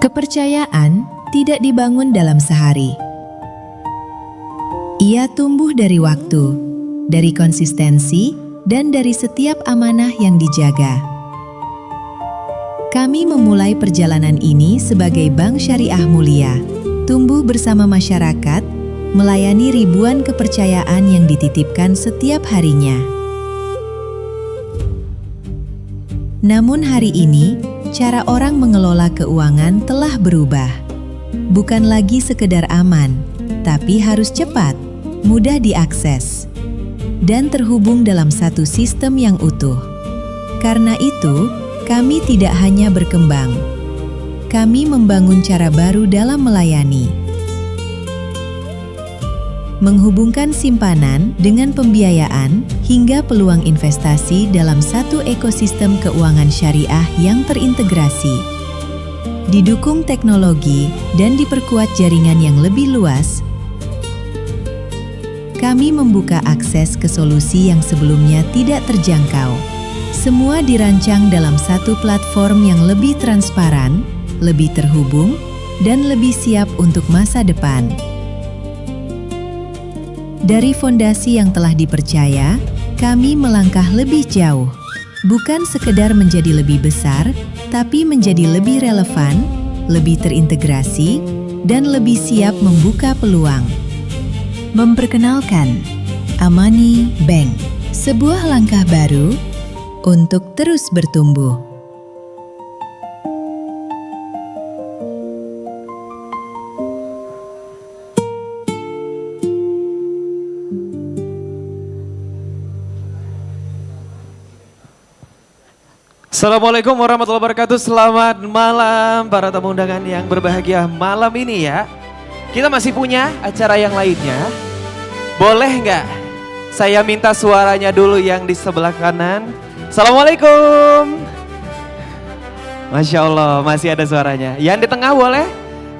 Kepercayaan tidak dibangun dalam sehari. Ia tumbuh dari waktu, dari konsistensi, dan dari setiap amanah yang dijaga. Kami memulai perjalanan ini sebagai Bank Syariah Mulia, tumbuh bersama masyarakat, melayani ribuan kepercayaan yang dititipkan setiap harinya. Namun hari ini, cara orang mengelola keuangan telah berubah. Bukan lagi sekedar aman, tapi harus cepat, mudah diakses, dan terhubung dalam satu sistem yang utuh. Karena itu, kami tidak hanya berkembang, kami membangun cara baru dalam melayani. Menghubungkan simpanan dengan pembiayaan hingga peluang investasi dalam satu ekosistem keuangan syariah yang terintegrasi. Didukung teknologi dan diperkuat jaringan yang lebih luas, kami membuka akses ke solusi yang sebelumnya tidak terjangkau. Semua dirancang dalam satu platform yang lebih transparan, lebih terhubung, dan lebih siap untuk masa depan. Dari fondasi yang telah dipercaya, kami melangkah lebih jauh. Bukan sekedar menjadi lebih besar, tapi menjadi lebih relevan, lebih terintegrasi, dan lebih siap membuka peluang. Memperkenalkan Amani Bank, sebuah langkah baru untuk terus bertumbuh. Assalamualaikum warahmatullahi wabarakatuh. Selamat malam para tamu undangan yang berbahagia malam ini ya. Kita masih punya acara yang lainnya. Boleh nggak saya minta suaranya dulu yang di sebelah kanan. Assalamualaikum. Masya Allah masih ada suaranya. Yang di tengah boleh.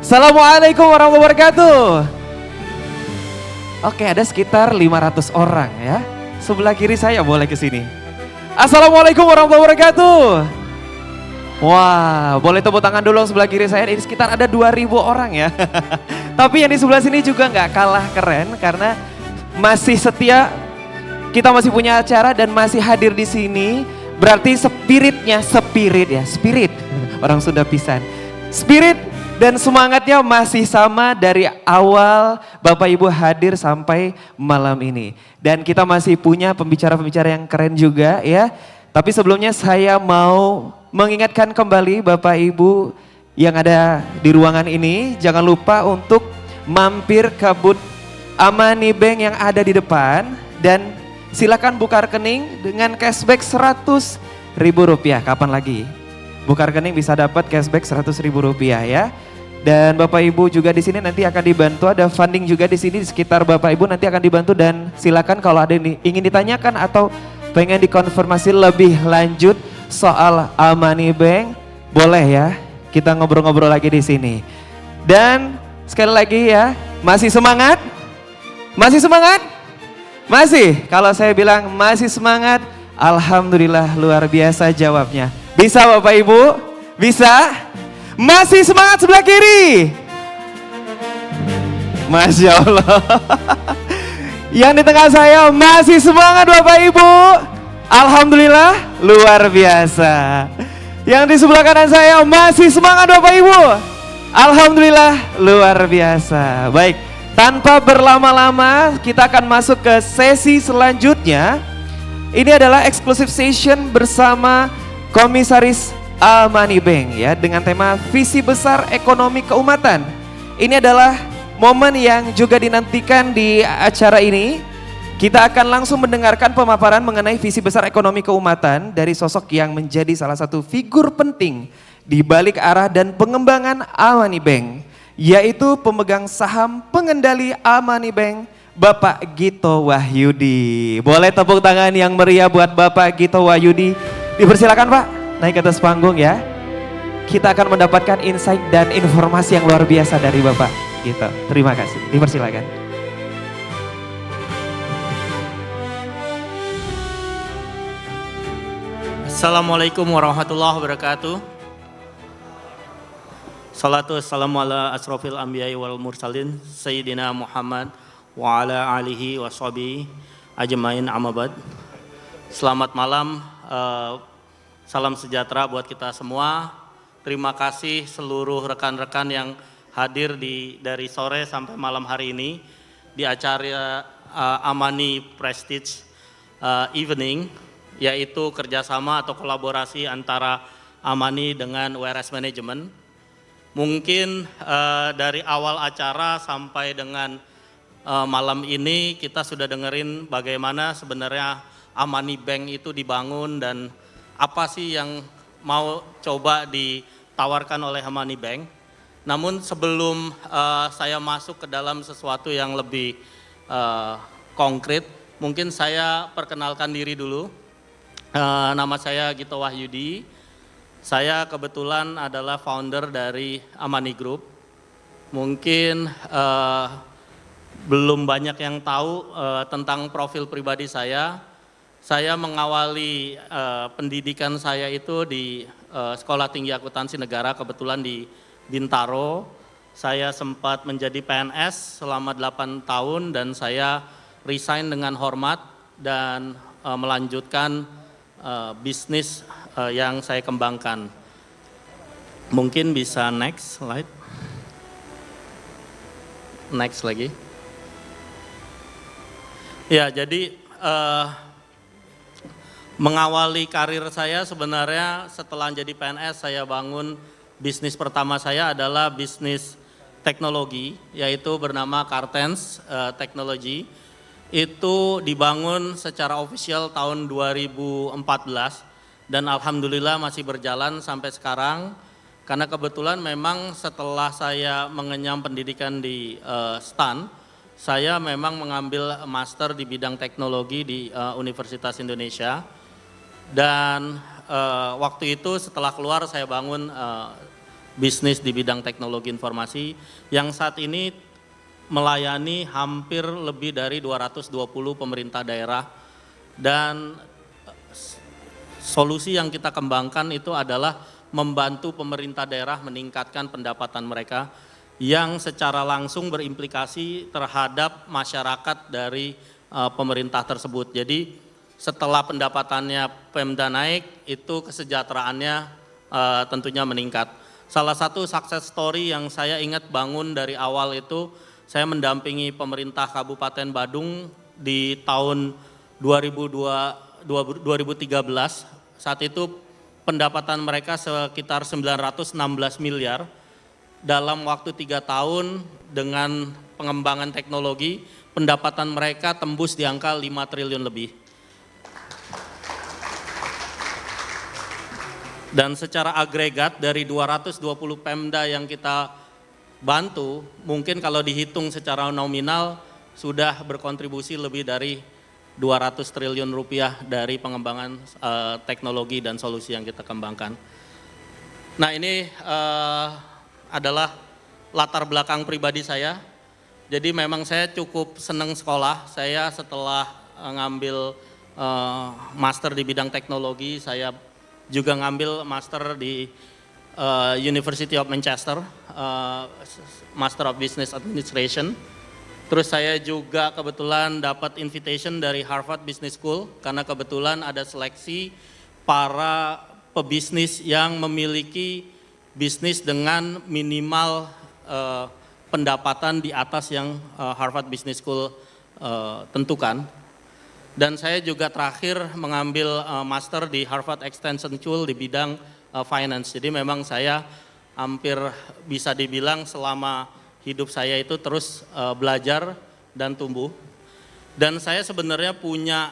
Assalamualaikum warahmatullahi wabarakatuh. Oke, ada sekitar 500 orang ya. Sebelah kiri saya boleh ke sini. Assalamualaikum warahmatullahi wabarakatuh. Wah, boleh tepuk tangan dulu sebelah kiri saya. Ini sekitar ada 2000 orang ya. Tapi yang di sebelah sini juga nggak kalah keren karena masih setia. Kita masih punya acara dan masih hadir di sini. Berarti spirit. Orang Sunda pisan. Spirit dan semangatnya masih sama dari awal Bapak Ibu hadir sampai malam ini. Dan kita masih punya pembicara-pembicara yang keren juga ya. Tapi sebelumnya saya mau mengingatkan kembali Bapak Ibu yang ada di ruangan ini. Jangan lupa untuk mampir ke booth Amani Bank yang ada di depan. Dan silakan buka rekening dengan cashback Rp100.000. Kapan lagi? Buka rekening bisa dapat cashback Rp100.000 ya. Dan Bapak Ibu juga di sini nanti akan dibantu, ada funding juga di sini di sekitar Bapak Ibu nanti akan dibantu dan silakan kalau ada yang ingin ditanyakan atau pengen dikonfirmasi lebih lanjut soal Amani Bank, boleh ya. Kita ngobrol-ngobrol lagi di sini. Dan sekali lagi ya, masih semangat? Masih semangat? Masih? Kalau saya bilang masih semangat, alhamdulillah luar biasa jawabnya. Bisa Bapak Ibu? Bisa? Masih semangat sebelah kiri? Masya Allah. Yang di tengah saya masih semangat Bapak Ibu? Alhamdulillah luar biasa. Yang di sebelah kanan saya masih semangat Bapak Ibu? Alhamdulillah luar biasa. Baik, tanpa berlama-lama kita akan masuk ke sesi selanjutnya. Ini adalah exclusive session bersama Komisaris Amani Bank ya dengan tema visi besar ekonomi keumatan. Ini adalah momen yang juga dinantikan di acara ini. Kita akan langsung mendengarkan pemaparan mengenai visi besar ekonomi keumatan dari sosok yang menjadi salah satu figur penting di balik arah dan pengembangan Amani Bank, yaitu pemegang saham pengendali Amani Bank, Bapak Gito Wahyudi. Boleh tepuk tangan yang meriah buat Bapak Gito Wahyudi. Dipersilakan Pak. Naik ke atas panggung ya. Kita akan mendapatkan insight dan informasi yang luar biasa dari Bapak gitu. Terima kasih. Dipersilakan. Assalamualaikum warahmatullahi wabarakatuh. Salatu wassalamu ala asrofil anbiya'i wal mursalin Sayyidina Muhammad wa ala alihi wa sahbihi ajmain amabad. Selamat malam, salam sejahtera buat kita semua. Terima kasih seluruh rekan-rekan yang hadir dari sore sampai malam hari ini di acara Amani Prestige Evening, yaitu kerjasama atau kolaborasi antara Amani dengan WRS Management. Mungkin dari awal acara sampai dengan malam ini kita sudah dengerin bagaimana sebenarnya Amani Bank itu dibangun dan apa sih yang mau coba ditawarkan oleh Amani Bank. Namun sebelum saya masuk ke dalam sesuatu yang lebih konkret, mungkin saya perkenalkan diri dulu. Nama saya Gito Wahyudi. Saya kebetulan adalah founder dari Amani Group. Mungkin belum banyak yang tahu tentang profil pribadi saya. Saya mengawali pendidikan saya itu di Sekolah Tinggi Akuntansi Negara, kebetulan di Bintaro. Saya sempat menjadi PNS selama 8 tahun dan saya resign dengan hormat dan melanjutkan bisnis yang saya kembangkan. Mungkin bisa next slide. Next lagi. Ya, jadi mengawali karir saya sebenarnya setelah jadi PNS, saya bangun bisnis pertama saya adalah bisnis teknologi, yaitu bernama Kartens Technology. Itu dibangun secara official tahun 2014 dan alhamdulillah masih berjalan sampai sekarang. Karena kebetulan memang setelah saya mengenyam pendidikan di STAN, saya memang mengambil master di bidang teknologi di Universitas Indonesia. Dan waktu itu setelah keluar saya bangun bisnis di bidang teknologi informasi yang saat ini melayani hampir lebih dari 220 pemerintah daerah. Dan solusi yang kita kembangkan itu adalah membantu pemerintah daerah meningkatkan pendapatan mereka yang secara langsung berimplikasi terhadap masyarakat dari pemerintah tersebut. Jadi setelah pendapatannya Pemda naik, itu kesejahteraannya tentunya meningkat. Salah satu success story yang saya ingat bangun dari awal itu, saya mendampingi pemerintah Kabupaten Badung di tahun 2013. Saat itu pendapatan mereka sekitar 916 miliar. Dalam waktu 3 tahun dengan pengembangan teknologi, pendapatan mereka tembus di angka 5 triliun lebih. Dan secara agregat dari 220 Pemda yang kita bantu, mungkin kalau dihitung secara nominal sudah berkontribusi lebih dari 200 triliun rupiah dari pengembangan teknologi dan solusi yang kita kembangkan. Nah, ini adalah latar belakang pribadi saya. Jadi memang saya cukup senang sekolah. Saya setelah ngambil master di bidang teknologi, saya juga ngambil master di University of Manchester, Master of Business Administration. Terus saya juga kebetulan dapat invitation dari Harvard Business School karena kebetulan ada seleksi para pebisnis yang memiliki bisnis dengan minimal pendapatan di atas yang Harvard Business School tentukan. Dan saya juga terakhir mengambil master di Harvard Extension School di bidang finance. Jadi memang saya hampir bisa dibilang selama hidup saya itu terus belajar dan tumbuh. Dan saya sebenarnya punya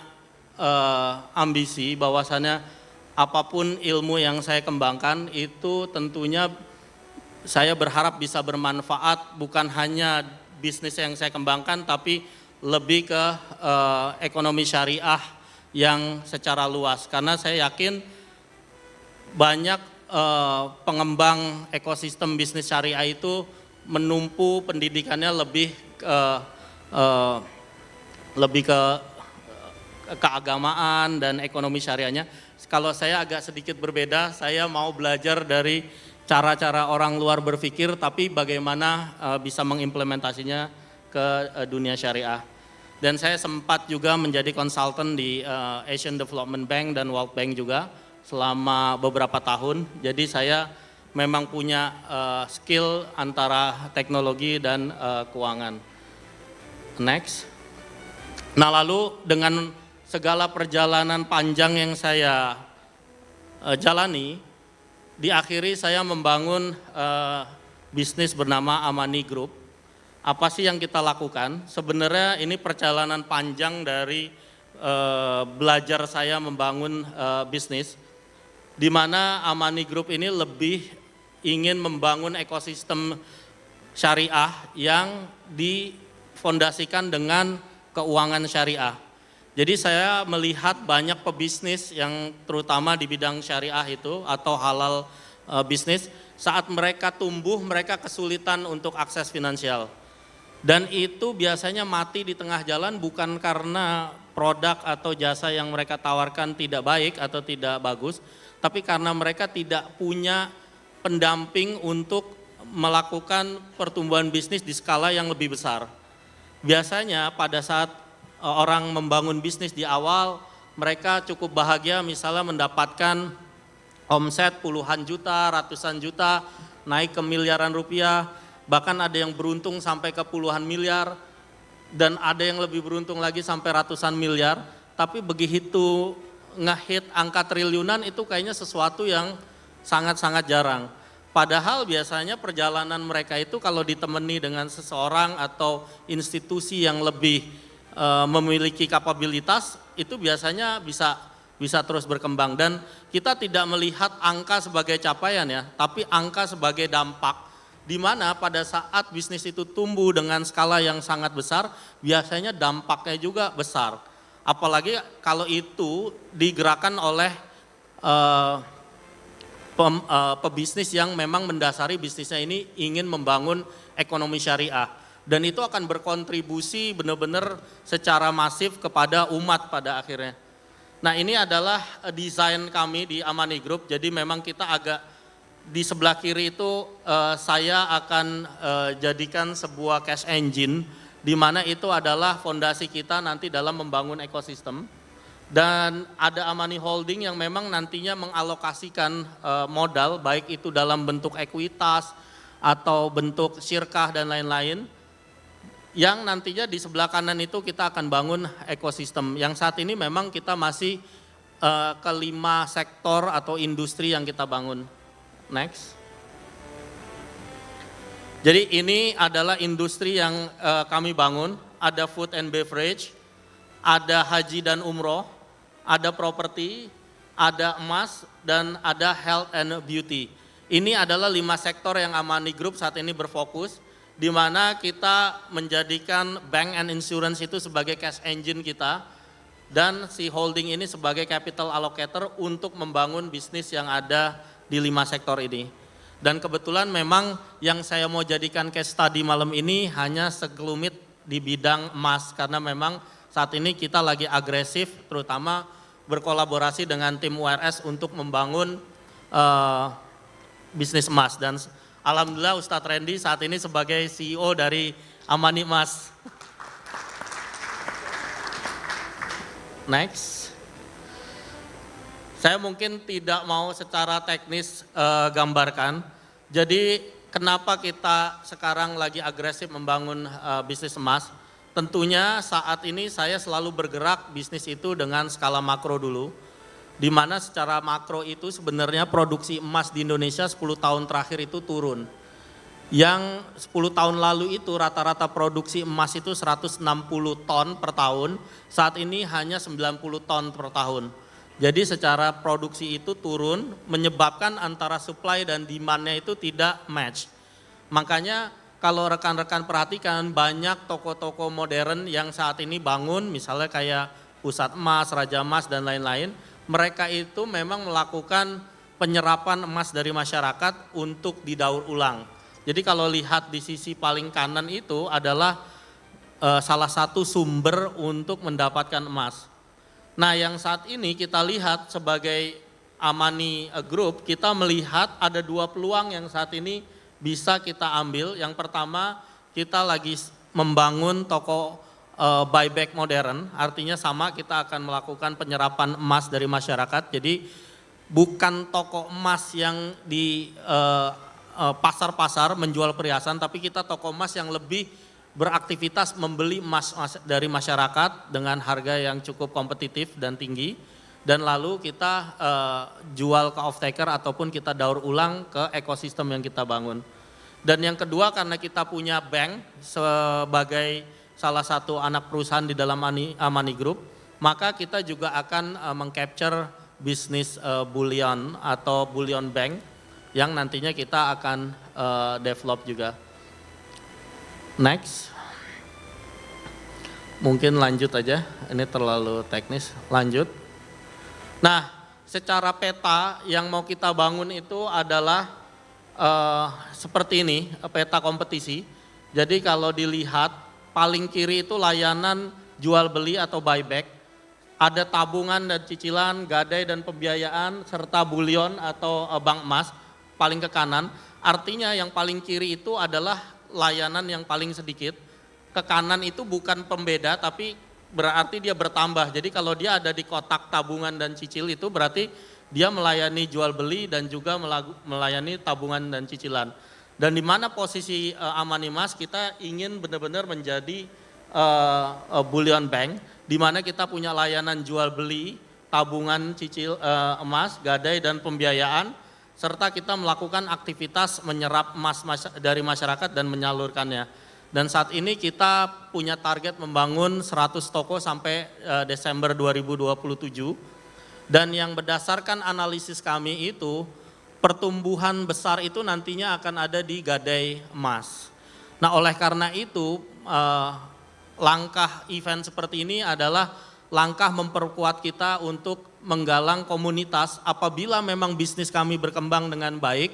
ambisi bahwasannya apapun ilmu yang saya kembangkan itu tentunya saya berharap bisa bermanfaat bukan hanya bisnis yang saya kembangkan tapi lebih ke ekonomi syariah yang secara luas. Karena saya yakin banyak pengembang ekosistem bisnis syariah itu menumpu pendidikannya lebih ke keagamaan dan ekonomi syariahnya. Kalau saya agak sedikit berbeda, saya mau belajar dari cara-cara orang luar berpikir, tapi bagaimana bisa mengimplementasinya ke dunia syariah. Dan saya sempat juga menjadi konsultan di Asian Development Bank dan World Bank juga selama beberapa tahun. Jadi saya memang punya skill antara teknologi dan keuangan. Next. Nah lalu dengan segala perjalanan panjang yang saya jalani, diakhiri saya membangun bisnis bernama Amani Group. Apa sih yang kita lakukan? Sebenarnya ini perjalanan panjang dari belajar saya membangun bisnis, di mana Amani Group ini lebih ingin membangun ekosistem syariah yang difondasikan dengan keuangan syariah. Jadi saya melihat banyak pebisnis yang terutama di bidang syariah itu atau halal bisnis, saat mereka tumbuh mereka kesulitan untuk akses finansial. Dan itu biasanya mati di tengah jalan bukan karena produk atau jasa yang mereka tawarkan tidak baik atau tidak bagus, tapi karena mereka tidak punya pendamping untuk melakukan pertumbuhan bisnis di skala yang lebih besar. Biasanya pada saat orang membangun bisnis di awal, mereka cukup bahagia misalnya mendapatkan omset puluhan juta, ratusan juta, naik ke miliaran rupiah, bahkan ada yang beruntung sampai ke puluhan miliar, dan ada yang lebih beruntung lagi sampai ratusan miliar, tapi begitu ngehit angka triliunan itu kayaknya sesuatu yang sangat-sangat jarang. Padahal biasanya perjalanan mereka itu kalau ditemani dengan seseorang atau institusi yang lebih memiliki kapabilitas, itu biasanya bisa terus berkembang. Dan kita tidak melihat angka sebagai capaian ya, tapi angka sebagai dampak. Di mana pada saat bisnis itu tumbuh dengan skala yang sangat besar, biasanya dampaknya juga besar. Apalagi kalau itu digerakkan oleh pebisnis yang memang mendasari bisnisnya ini ingin membangun ekonomi syariah. Dan itu akan berkontribusi benar-benar secara masif kepada umat pada akhirnya. Nah ini adalah desain kami di Amani Group, jadi memang kita agak di sebelah kiri itu saya akan jadikan sebuah cash engine, di mana itu adalah fondasi kita nanti dalam membangun ekosistem. Dan ada Amani Holding yang memang nantinya mengalokasikan modal, baik itu dalam bentuk ekuitas atau bentuk syirkah dan lain-lain, yang nantinya di sebelah kanan itu kita akan bangun ekosistem. Yang saat ini memang kita masih ke 5 sektor atau industri yang kita bangun. Next. Jadi ini adalah industri yang kami bangun, ada food and beverage, ada haji dan umroh, ada properti, ada emas, dan ada health and beauty. Ini adalah 5 sektor yang Amani Group saat ini berfokus, di mana kita menjadikan bank and insurance itu sebagai cash engine kita, dan si holding ini sebagai capital allocator untuk membangun bisnis yang ada di 5 sektor ini. Dan kebetulan memang yang saya mau jadikan case study malam ini hanya segelumit di bidang emas, karena memang saat ini kita lagi agresif terutama berkolaborasi dengan tim URS untuk membangun bisnis emas. Dan alhamdulillah Ustadz Randy saat ini sebagai CEO dari Amani Emas. Next. Saya mungkin tidak mau secara teknis gambarkan. Jadi kenapa kita sekarang lagi agresif membangun bisnis emas? Tentunya saat ini saya selalu bergerak bisnis itu dengan skala makro dulu. Di mana secara makro itu sebenarnya produksi emas di Indonesia 10 tahun terakhir itu turun. Yang 10 tahun lalu itu rata-rata produksi emas itu 160 ton per tahun, saat ini hanya 90 ton per tahun. Jadi secara produksi itu turun, menyebabkan antara supply dan demand-nya itu tidak match. Makanya kalau rekan-rekan perhatikan banyak toko-toko modern yang saat ini bangun, misalnya kayak Pusat Emas, Raja Emas dan lain-lain, mereka itu memang melakukan penyerapan emas dari masyarakat untuk didaur ulang. Jadi kalau lihat di sisi paling kanan itu adalah salah satu sumber untuk mendapatkan emas. Nah yang saat ini kita lihat sebagai Amani Group, kita melihat ada 2 peluang yang saat ini bisa kita ambil. Yang pertama, kita lagi membangun toko buyback modern, artinya sama, kita akan melakukan penyerapan emas dari masyarakat. Jadi bukan toko emas yang di pasar-pasar menjual perhiasan, tapi kita toko emas yang lebih beraktivitas membeli emas dari masyarakat dengan harga yang cukup kompetitif dan tinggi, dan lalu kita jual ke off-taker ataupun kita daur ulang ke ekosistem yang kita bangun. Dan yang kedua, karena kita punya bank sebagai salah satu anak perusahaan di dalam Amani Group, maka kita juga akan mengcapture bisnis bullion atau bullion bank yang nantinya kita akan develop juga. Next. Mungkin lanjut aja, ini terlalu teknis, lanjut. Nah, secara peta yang mau kita bangun itu adalah seperti ini, peta kompetisi. Jadi kalau dilihat, paling kiri itu layanan jual beli atau buyback. Ada tabungan dan cicilan, gadai dan pembiayaan, serta bullion atau bank emas, paling ke kanan. Artinya yang paling kiri itu adalah layanan yang paling sedikit. Ke kanan itu bukan pembeda, tapi berarti dia bertambah. Jadi kalau dia ada di kotak tabungan dan cicil itu berarti dia melayani jual beli dan juga melayani tabungan dan cicilan. Dan di mana posisi Amani Mas, kita ingin benar-benar menjadi bullion bank, di mana kita punya layanan jual beli, tabungan, cicil emas, gadai dan pembiayaan, serta kita melakukan aktivitas menyerap emas dari masyarakat dan menyalurkannya. Dan saat ini kita punya target membangun 100 toko sampai Desember 2027. Dan yang berdasarkan analisis kami itu, pertumbuhan besar itu nantinya akan ada di gadai emas. Nah, oleh karena itu langkah event seperti ini adalah langkah memperkuat kita untuk menggalang komunitas. Apabila memang bisnis kami berkembang dengan baik,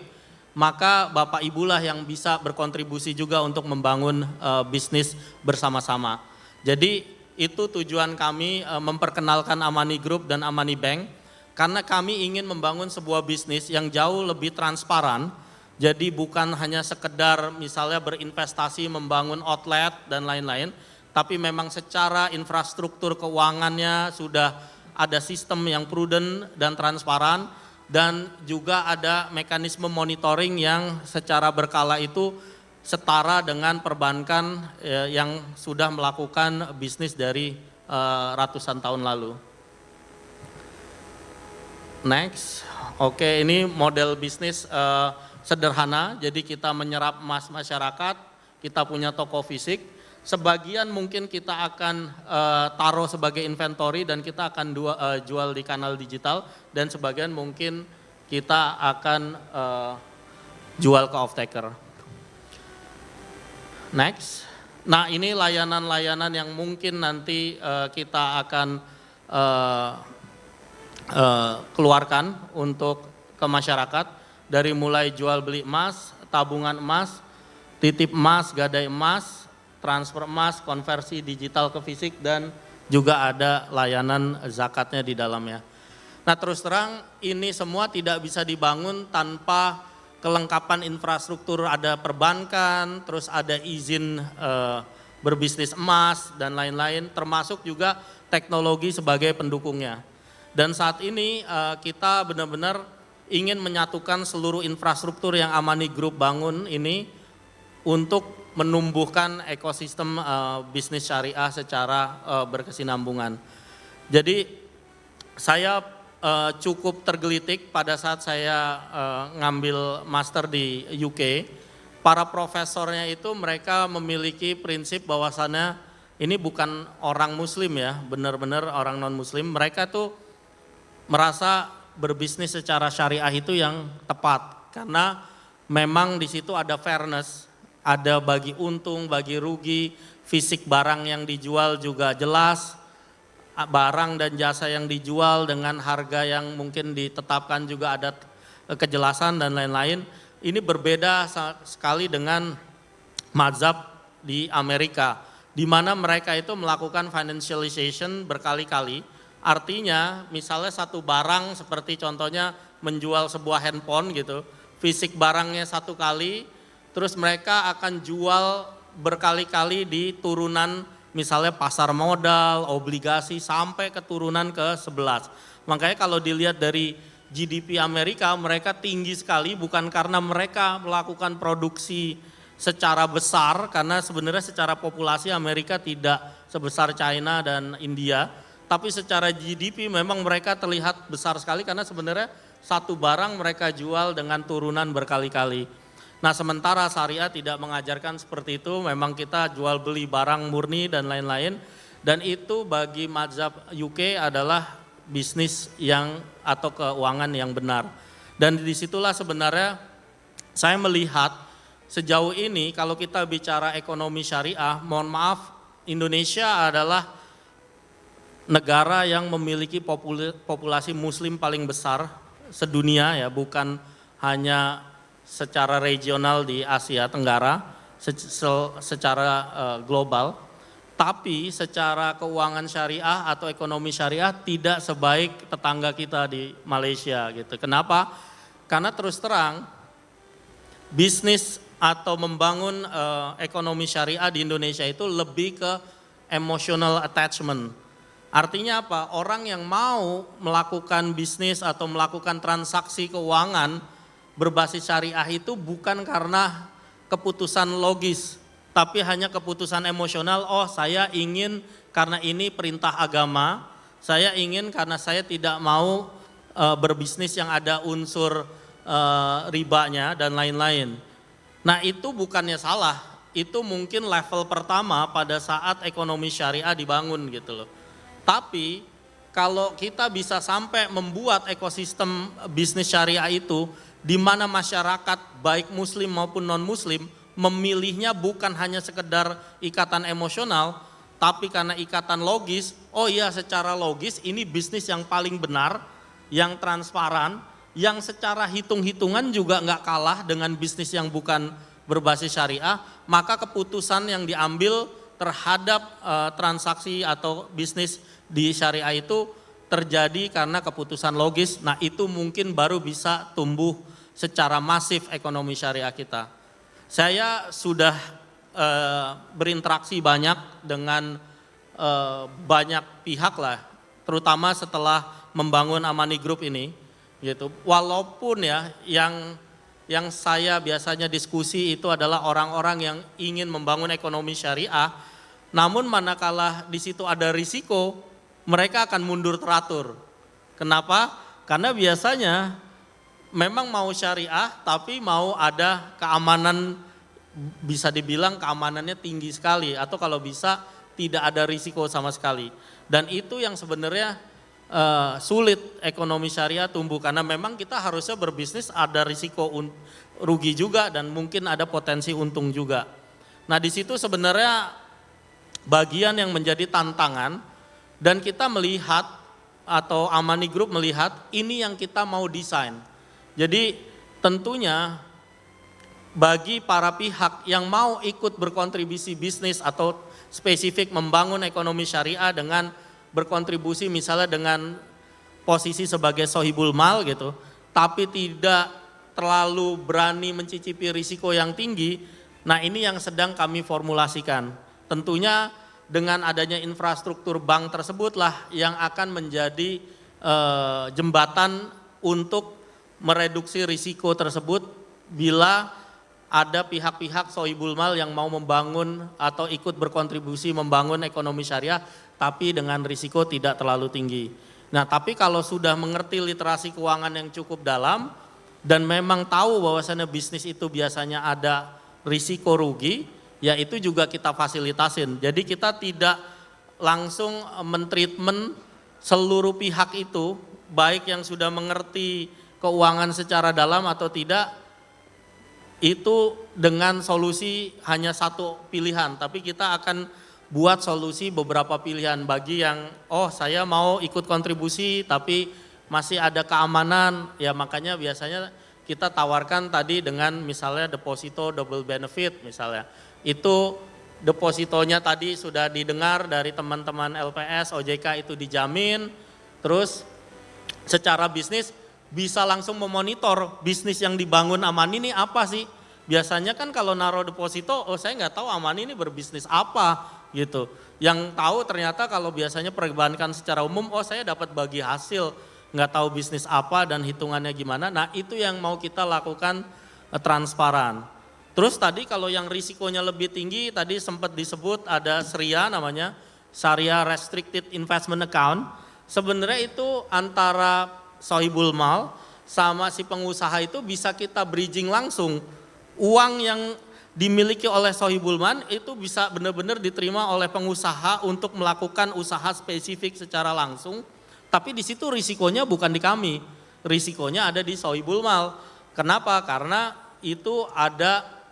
maka Bapak Ibulah yang bisa berkontribusi juga untuk membangun bisnis bersama-sama. Jadi itu tujuan kami memperkenalkan Amani Group dan Amani Bank, karena kami ingin membangun sebuah bisnis yang jauh lebih transparan. Jadi bukan hanya sekedar misalnya berinvestasi membangun outlet dan lain-lain, tapi memang secara infrastruktur keuangannya sudah ada sistem yang prudent dan transparan, dan juga ada mekanisme monitoring yang secara berkala itu setara dengan perbankan yang sudah melakukan bisnis dari ratusan tahun lalu. Next, oke, ini model bisnis sederhana, jadi kita menyerap emas masyarakat, kita punya toko fisik, sebagian mungkin kita akan taruh sebagai inventory dan kita akan jual di kanal digital, dan sebagian mungkin kita akan jual ke off-taker. Next, nah ini layanan-layanan yang mungkin nanti kita akan keluarkan untuk ke masyarakat, dari mulai jual beli emas, tabungan emas, titip emas, gadai emas, transfer emas, konversi digital ke fisik, dan juga ada layanan zakatnya di dalamnya. Nah, terus terang ini semua tidak bisa dibangun tanpa kelengkapan infrastruktur, ada perbankan, terus ada izin berbisnis emas dan lain-lain, termasuk juga teknologi sebagai pendukungnya. Dan saat ini kita benar-benar ingin menyatukan seluruh infrastruktur yang Amani Group bangun ini untuk menumbuhkan ekosistem bisnis syariah secara berkesinambungan. Jadi saya cukup tergelitik pada saat saya ngambil master di UK. Para profesornya itu mereka memiliki prinsip bahwasannya ini bukan orang muslim ya, benar-benar orang non muslim. Mereka tuh merasa berbisnis secara syariah itu yang tepat, karena memang di situ ada fairness, ada bagi untung, bagi rugi, fisik barang yang dijual juga jelas, barang dan jasa yang dijual dengan harga yang mungkin ditetapkan juga ada kejelasan dan lain-lain. Ini berbeda sekali dengan mazhab di Amerika, di mana mereka itu melakukan financialization berkali-kali. Artinya misalnya satu barang seperti contohnya menjual sebuah handphone gitu, fisik barangnya satu kali, terus mereka akan jual berkali-kali di turunan misalnya pasar modal, obligasi sampai ke turunan ke-11. Makanya kalau dilihat dari GDP Amerika, mereka tinggi sekali bukan karena mereka melakukan produksi secara besar, karena sebenarnya secara populasi Amerika tidak sebesar China dan India, tapi secara GDP memang mereka terlihat besar sekali karena sebenarnya satu barang mereka jual dengan turunan berkali-kali. Nah sementara syariah tidak mengajarkan seperti itu, memang kita jual beli barang murni dan lain-lain, dan itu bagi mazhab UK adalah bisnis yang atau keuangan yang benar. Dan disitulah sebenarnya saya melihat sejauh ini kalau kita bicara ekonomi syariah, mohon maaf, Indonesia adalah negara yang memiliki populasi muslim paling besar sedunia ya, bukan hanya secara regional di Asia Tenggara, secara global, tapi secara keuangan syariah atau ekonomi syariah tidak sebaik tetangga kita di Malaysia gitu. Kenapa? Karena terus terang bisnis atau membangun ekonomi syariah di Indonesia itu lebih ke emotional attachment. Artinya apa? Orang yang mau melakukan bisnis atau melakukan transaksi keuangan berbasis syariah itu bukan karena keputusan logis, tapi hanya keputusan emosional. Oh, saya ingin karena ini perintah agama, saya ingin karena saya tidak mau berbisnis yang ada unsur ribanya dan lain-lain. Nah, itu bukannya salah, itu mungkin level pertama pada saat ekonomi syariah dibangun gitu loh. Tapi kalau kita bisa sampai membuat ekosistem bisnis syariah itu di mana masyarakat baik muslim maupun non muslim memilihnya bukan hanya sekedar ikatan emosional, tapi karena ikatan logis. Oh iya, secara logis ini bisnis yang paling benar, yang transparan, yang secara hitung-hitungan juga nggak kalah dengan bisnis yang bukan berbasis syariah, maka keputusan yang diambil terhadap transaksi atau bisnis di syariah itu terjadi karena keputusan logis. Nah itu mungkin baru bisa tumbuh secara masif ekonomi syariah kita. Saya sudah berinteraksi banyak dengan banyak pihak lah, terutama setelah membangun Amani Group ini gitu. Walaupun ya yang saya biasanya diskusi itu adalah orang-orang yang ingin membangun ekonomi syariah, namun manakala di situ ada risiko, mereka akan mundur teratur. Kenapa? Karena biasanya memang mau syariah tapi mau ada keamanan, bisa dibilang keamanannya tinggi sekali, atau kalau bisa tidak ada risiko sama sekali. Dan itu yang sebenarnya sulit ekonomi syariah tumbuh, karena memang kita harusnya berbisnis ada risiko rugi juga dan mungkin ada potensi untung juga. Nah di situ sebenarnya bagian yang menjadi tantangan, dan kita melihat atau Amani Group melihat ini yang kita mau desain. Jadi tentunya bagi para pihak yang mau ikut berkontribusi bisnis atau spesifik membangun ekonomi syariah dengan berkontribusi misalnya dengan posisi sebagai sohibul mal gitu, tapi tidak terlalu berani mencicipi risiko yang tinggi. Nah ini yang sedang kami formulasikan. Tentunya dengan adanya infrastruktur bank tersebutlah yang akan menjadi jembatan untuk mereduksi risiko tersebut bila ada pihak-pihak sohibul mal yang mau membangun atau ikut berkontribusi membangun ekonomi syariah tapi dengan risiko tidak terlalu tinggi. Nah tapi kalau sudah mengerti literasi keuangan yang cukup dalam dan memang tahu bahwasannya bisnis itu biasanya ada risiko rugi, ya itu juga kita fasilitasin. Jadi kita tidak langsung mentreatment seluruh pihak itu, baik yang sudah mengerti keuangan secara dalam atau tidak, itu dengan solusi hanya satu pilihan, tapi kita akan buat solusi beberapa pilihan bagi yang saya mau ikut kontribusi tapi masih ada keamanan, ya makanya biasanya kita tawarkan tadi dengan misalnya deposito double benefit misalnya. Itu depositonya tadi sudah didengar dari teman-teman LPS, OJK itu dijamin, Terus secara bisnis bisa langsung memonitor bisnis yang dibangun Amani ini apa sih. Biasanya kan kalau naruh deposito, oh saya nggak tahu Amani ini berbisnis apa gitu. Yang tahu ternyata kalau biasanya perbankan secara umum, oh saya dapat bagi hasil, nggak tahu bisnis apa dan hitungannya gimana. Nah itu yang mau kita lakukan transparan. Terus tadi kalau yang risikonya lebih tinggi, tadi sempat disebut ada SRIA namanya, Syariah Restricted Investment Account. Sebenarnya itu antara sohibul mal sama si pengusaha itu bisa kita bridging langsung. Uang yang dimiliki oleh sohibul mal itu bisa benar-benar diterima oleh pengusaha untuk melakukan usaha spesifik secara langsung. Tapi di situ risikonya bukan di kami, risikonya ada di sohibul mal. Kenapa? Karena itu ada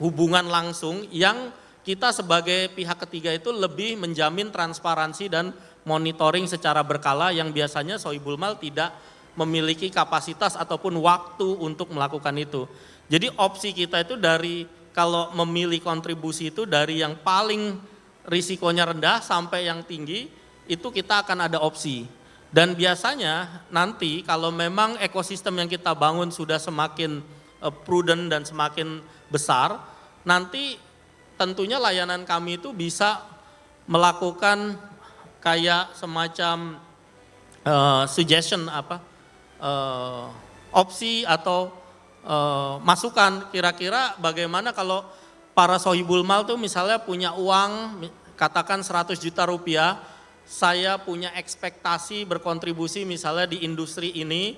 hubungan langsung yang kita sebagai pihak ketiga itu lebih menjamin transparansi dan monitoring secara berkala yang biasanya sohibul mal tidak memiliki kapasitas ataupun waktu untuk melakukan itu. Jadi opsi kita itu dari kalau memilih kontribusi itu dari yang paling risikonya rendah sampai yang tinggi itu kita akan ada opsi. Dan biasanya nanti kalau memang ekosistem yang kita bangun sudah semakin prudent dan semakin besar, nanti tentunya layanan kami itu bisa melakukan kayak semacam suggestion opsi atau masukan kira-kira bagaimana kalau para sohibul mal tuh misalnya punya uang katakan 100 juta rupiah, saya punya ekspektasi berkontribusi misalnya di industri ini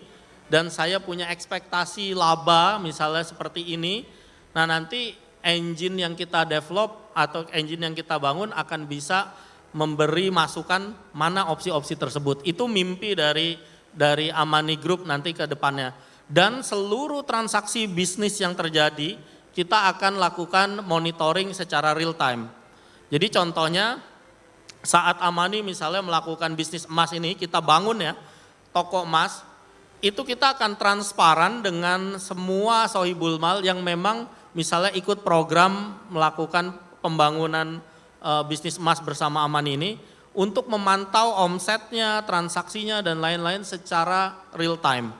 dan saya punya ekspektasi laba misalnya seperti ini. Nah nanti engine yang kita develop atau engine yang kita bangun akan bisa memberi masukan mana opsi-opsi tersebut. Itu mimpi dari Amani Group nanti ke depannya. Dan seluruh transaksi bisnis yang terjadi kita akan lakukan monitoring secara real time. Jadi contohnya saat Amani misalnya melakukan bisnis emas ini, kita bangun ya toko emas, itu kita akan transparan dengan semua sohibul mal yang memang misalnya ikut program melakukan pembangunan bisnis emas bersama Amani ini untuk memantau omsetnya, transaksinya dan lain-lain secara real time.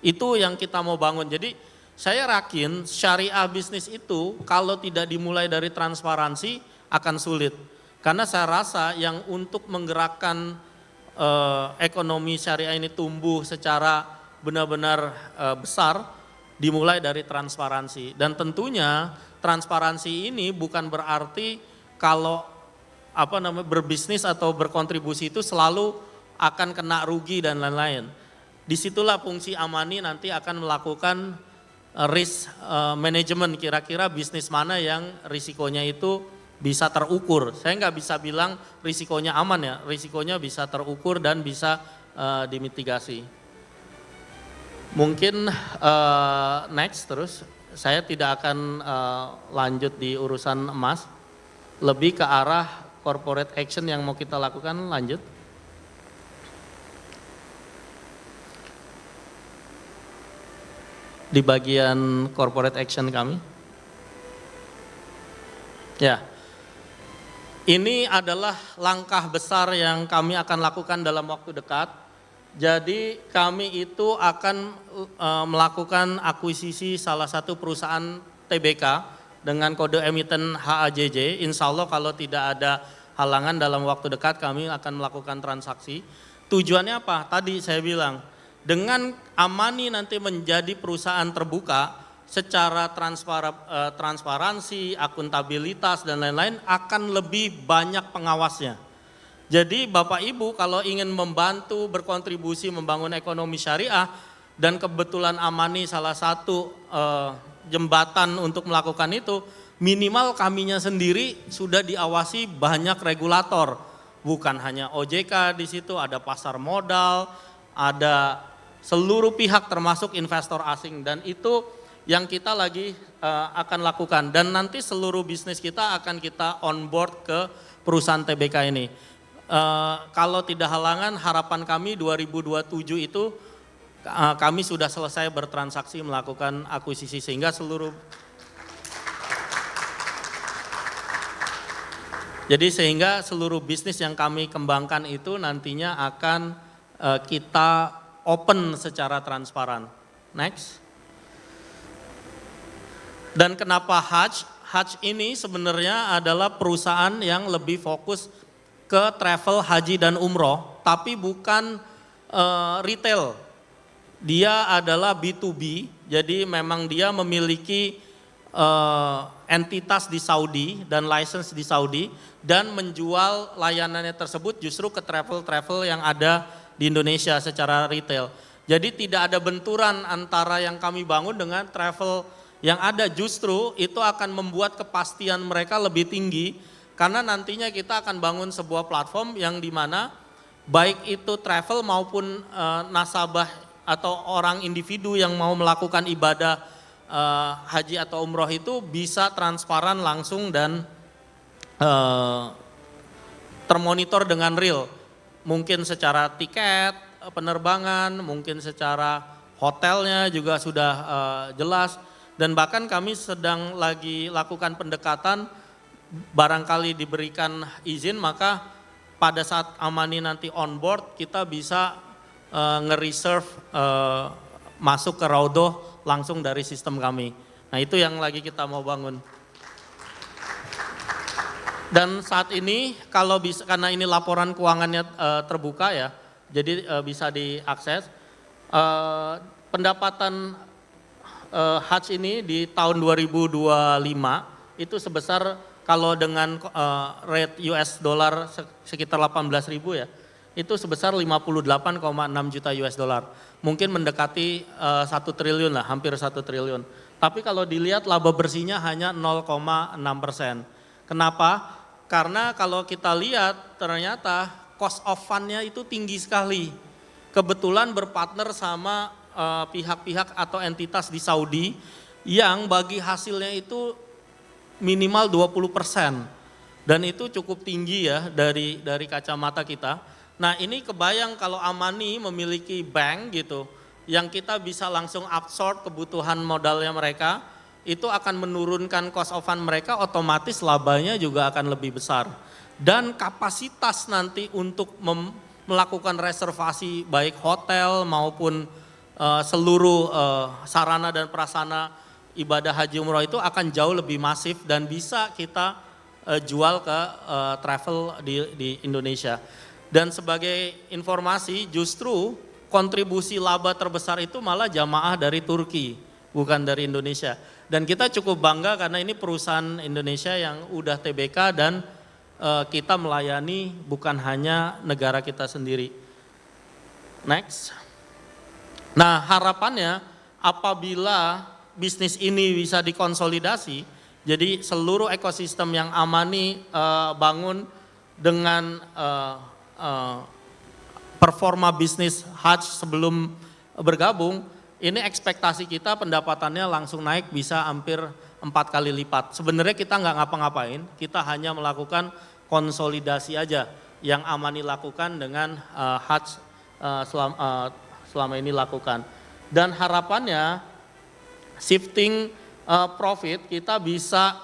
Itu yang kita mau bangun. Jadi saya yakin syariah bisnis itu kalau tidak dimulai dari transparansi akan sulit. Karena saya rasa yang untuk menggerakkan ekonomi syariah ini tumbuh secara benar-benar besar dimulai dari transparansi. Dan tentunya transparansi ini bukan berarti kalau berbisnis atau berkontribusi itu selalu akan kena rugi dan lain-lain. Disitulah fungsi Amani nanti akan melakukan risk management, kira-kira bisnis mana yang risikonya itu bisa terukur. Saya nggak bisa bilang risikonya aman ya, risikonya bisa terukur dan bisa dimitigasi. Mungkin next terus, saya tidak akan lanjut di urusan emas, lebih ke arah corporate action yang mau kita lakukan, lanjut. Di bagian corporate action kami. Ya, ini adalah langkah besar yang kami akan lakukan dalam waktu dekat. Jadi kami itu akan melakukan akuisisi salah satu perusahaan TBK dengan kode emiten HAJJ. Insya Allah kalau tidak ada halangan dalam waktu dekat kami akan melakukan transaksi. Tujuannya apa? Tadi saya bilang, dengan Amani nanti menjadi perusahaan terbuka secara transparansi, akuntabilitas dan lain-lain akan lebih banyak pengawasnya. Jadi Bapak Ibu kalau ingin membantu berkontribusi membangun ekonomi syariah dan kebetulan Amani salah satu jembatan untuk melakukan itu, minimal kaminya sendiri sudah diawasi banyak regulator. Bukan hanya OJK di situ, ada pasar modal, ada seluruh pihak termasuk investor asing dan itu yang kita lagi akan lakukan dan nanti seluruh bisnis kita akan kita onboard ke perusahaan TBK ini. Kalau tidak halangan harapan kami 2027 itu kami sudah selesai bertransaksi melakukan akuisisi sehingga seluruh bisnis yang kami kembangkan itu nantinya akan kita open secara transparan. Next. Dan kenapa Hajj? Hajj ini sebenarnya adalah perusahaan yang lebih fokus ke travel, haji dan umroh, tapi bukan retail. Dia adalah B2B, jadi memang dia memiliki entitas di Saudi dan license di Saudi dan menjual layanannya tersebut justru ke travel-travel yang ada di Indonesia secara retail. Jadi tidak ada benturan antara yang kami bangun dengan travel yang ada, justru itu akan membuat kepastian mereka lebih tinggi karena nantinya kita akan bangun sebuah platform yang dimana baik itu travel maupun nasabah atau orang individu yang mau melakukan ibadah haji atau umroh itu bisa transparan langsung dan termonitor dengan real. Mungkin secara tiket, penerbangan, mungkin secara hotelnya juga sudah jelas. Dan bahkan kami sedang lagi lakukan pendekatan, barangkali diberikan izin maka pada saat Amani nanti on board kita bisa nge-reserve masuk ke Raudoh langsung dari sistem kami. Nah itu yang lagi kita mau bangun. Dan saat ini kalau bisa, karena ini laporan keuangannya terbuka ya, jadi bisa diakses. Pendapatan Hajj ini di tahun 2025 itu sebesar kalau dengan rate US dollar sekitar 18.000 ya, itu sebesar 58,6 juta US dollar. Mungkin mendekati 1 triliun lah, hampir 1 triliun. Tapi kalau dilihat laba bersihnya hanya 0,6%. Kenapa? Karena kalau kita lihat ternyata cost of fund-nya itu tinggi sekali. Kebetulan berpartner sama pihak-pihak atau entitas di Saudi yang bagi hasilnya itu minimal 20%. Dan itu cukup tinggi ya dari kacamata kita. Nah ini kebayang kalau Amani memiliki bank gitu, yang kita bisa langsung absorb kebutuhan modalnya mereka, itu akan menurunkan cost of fund mereka, otomatis labanya juga akan lebih besar. Dan kapasitas nanti untuk melakukan reservasi baik hotel maupun seluruh sarana dan prasarana ibadah haji umroh itu akan jauh lebih masif dan bisa kita jual ke travel di Indonesia. Dan sebagai informasi justru kontribusi laba terbesar itu malah jamaah dari Turki, bukan dari Indonesia. Dan kita cukup bangga karena ini perusahaan Indonesia yang udah TBK dan kita melayani bukan hanya negara kita sendiri. Next. Nah harapannya apabila bisnis ini bisa dikonsolidasi, jadi seluruh ekosistem yang Amani bangun dengan performa bisnis Hajj sebelum bergabung, ini ekspektasi kita pendapatannya langsung naik bisa hampir 4 kali lipat. Sebenarnya kita nggak ngapa-ngapain, kita hanya melakukan konsolidasi aja yang Amani lakukan dengan Hajj selama ini lakukan. Dan harapannya shifting profit kita bisa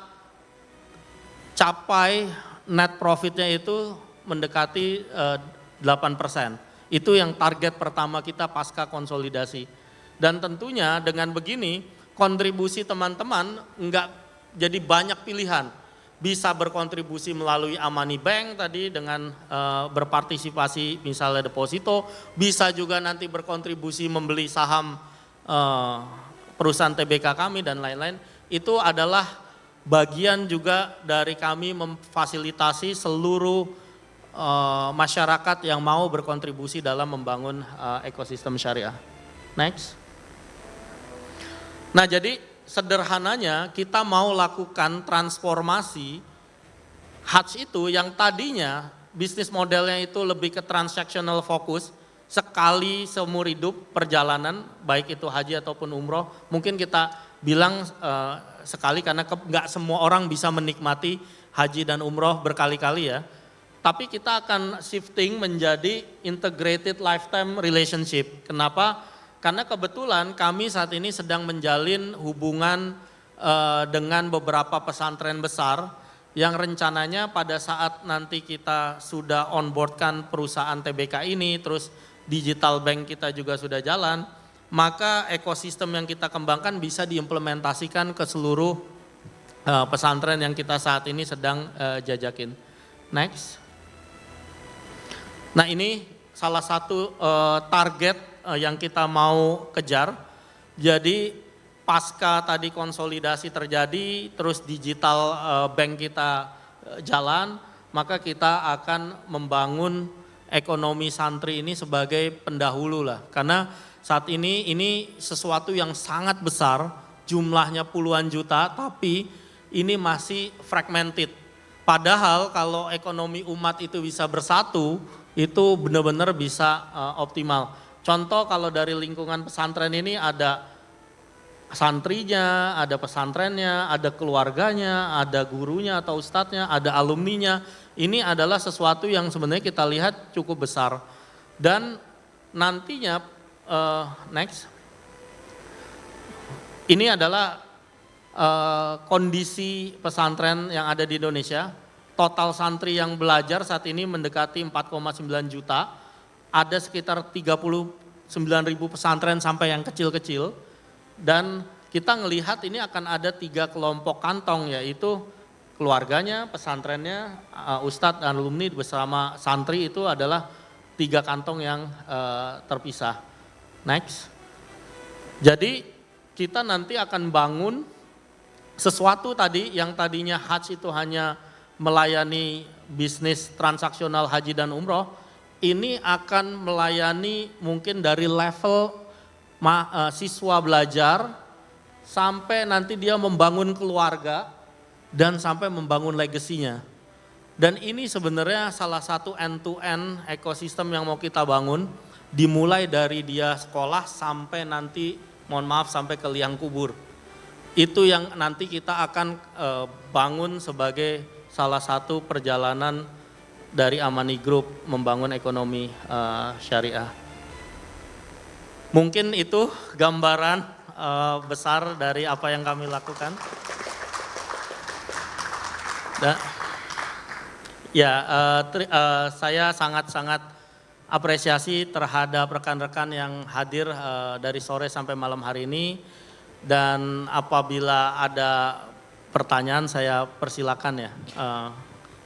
capai net profitnya itu mendekati 8%. Itu yang target pertama kita pasca konsolidasi. Dan tentunya dengan begini kontribusi teman-teman enggak jadi banyak pilihan. Bisa berkontribusi melalui Amani Bank tadi dengan berpartisipasi misalnya deposito, bisa juga nanti berkontribusi membeli saham perusahaan TBK kami dan lain-lain. Itu adalah bagian juga dari kami memfasilitasi seluruh masyarakat yang mau berkontribusi dalam membangun ekosistem syariah. Next. Nah jadi sederhananya kita mau lakukan transformasi Hajj itu yang tadinya bisnis modelnya itu lebih ke transactional fokus, sekali seumur hidup perjalanan baik itu haji ataupun umroh, mungkin kita bilang sekali karena nggak semua orang bisa menikmati haji dan umroh berkali-kali ya. Tapi kita akan shifting menjadi integrated lifetime relationship. Kenapa? Karena kebetulan kami saat ini sedang menjalin hubungan dengan beberapa pesantren besar yang rencananya pada saat nanti kita sudah onboardkan perusahaan TBK ini, terus digital bank kita juga sudah jalan, maka ekosistem yang kita kembangkan bisa diimplementasikan ke seluruh pesantren yang kita saat ini sedang jajakin. Next. Nah ini salah satu target yang kita mau kejar. Jadi pasca tadi konsolidasi terjadi, terus digital bank kita jalan, maka kita akan membangun ekonomi santri ini sebagai pendahulu lah. Karena saat ini sesuatu yang sangat besar, jumlahnya puluhan juta, tapi ini masih fragmented. Padahal kalau ekonomi umat itu bisa bersatu, itu benar-benar bisa optimal. Contoh kalau dari lingkungan pesantren ini ada santrinya, ada pesantrennya, ada keluarganya, ada gurunya atau ustadznya, ada alumninya. Ini adalah sesuatu yang sebenarnya kita lihat cukup besar. Dan nantinya, next, ini adalah kondisi pesantren yang ada di Indonesia. Total santri yang belajar saat ini mendekati 4,9 juta. Ada sekitar 39.000 pesantren sampai yang kecil-kecil. Dan kita ngelihat ini akan ada 3 kelompok kantong, yaitu keluarganya, pesantrennya, ustadz dan alumni bersama santri itu adalah 3 kantong yang terpisah. Next. Jadi kita nanti akan bangun sesuatu tadi yang tadinya Hajj itu hanya melayani bisnis transaksional haji dan umroh, ini akan melayani mungkin dari level siswa belajar sampai nanti dia membangun keluarga dan sampai membangun legasinya. Dan ini sebenarnya salah satu end-to-end ekosistem yang mau kita bangun, dimulai dari dia sekolah sampai nanti, mohon maaf, sampai ke liang kubur. Itu yang nanti kita akan bangun sebagai salah satu perjalanan dari Amani Group membangun ekonomi syariah. Mungkin itu gambaran besar dari apa yang kami lakukan. Saya sangat-sangat apresiasi terhadap rekan-rekan yang hadir dari sore sampai malam hari ini. Dan apabila ada pertanyaan saya persilakan ya.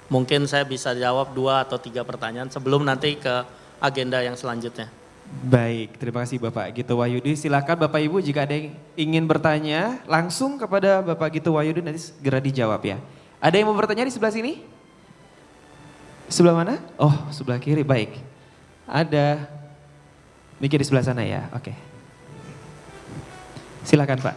Mungkin saya bisa jawab 2 atau 3 pertanyaan sebelum nanti ke agenda yang selanjutnya. Baik, terima kasih Bapak Gito Wahyudi. Silakan Bapak Ibu jika ada yang ingin bertanya langsung kepada Bapak Gito Wahyudi nanti segera dijawab ya. Ada yang mau bertanya di sebelah sini? Sebelah mana? Oh, sebelah kiri, baik. Ada mikir di sebelah sana ya, oke. Silakan Pak.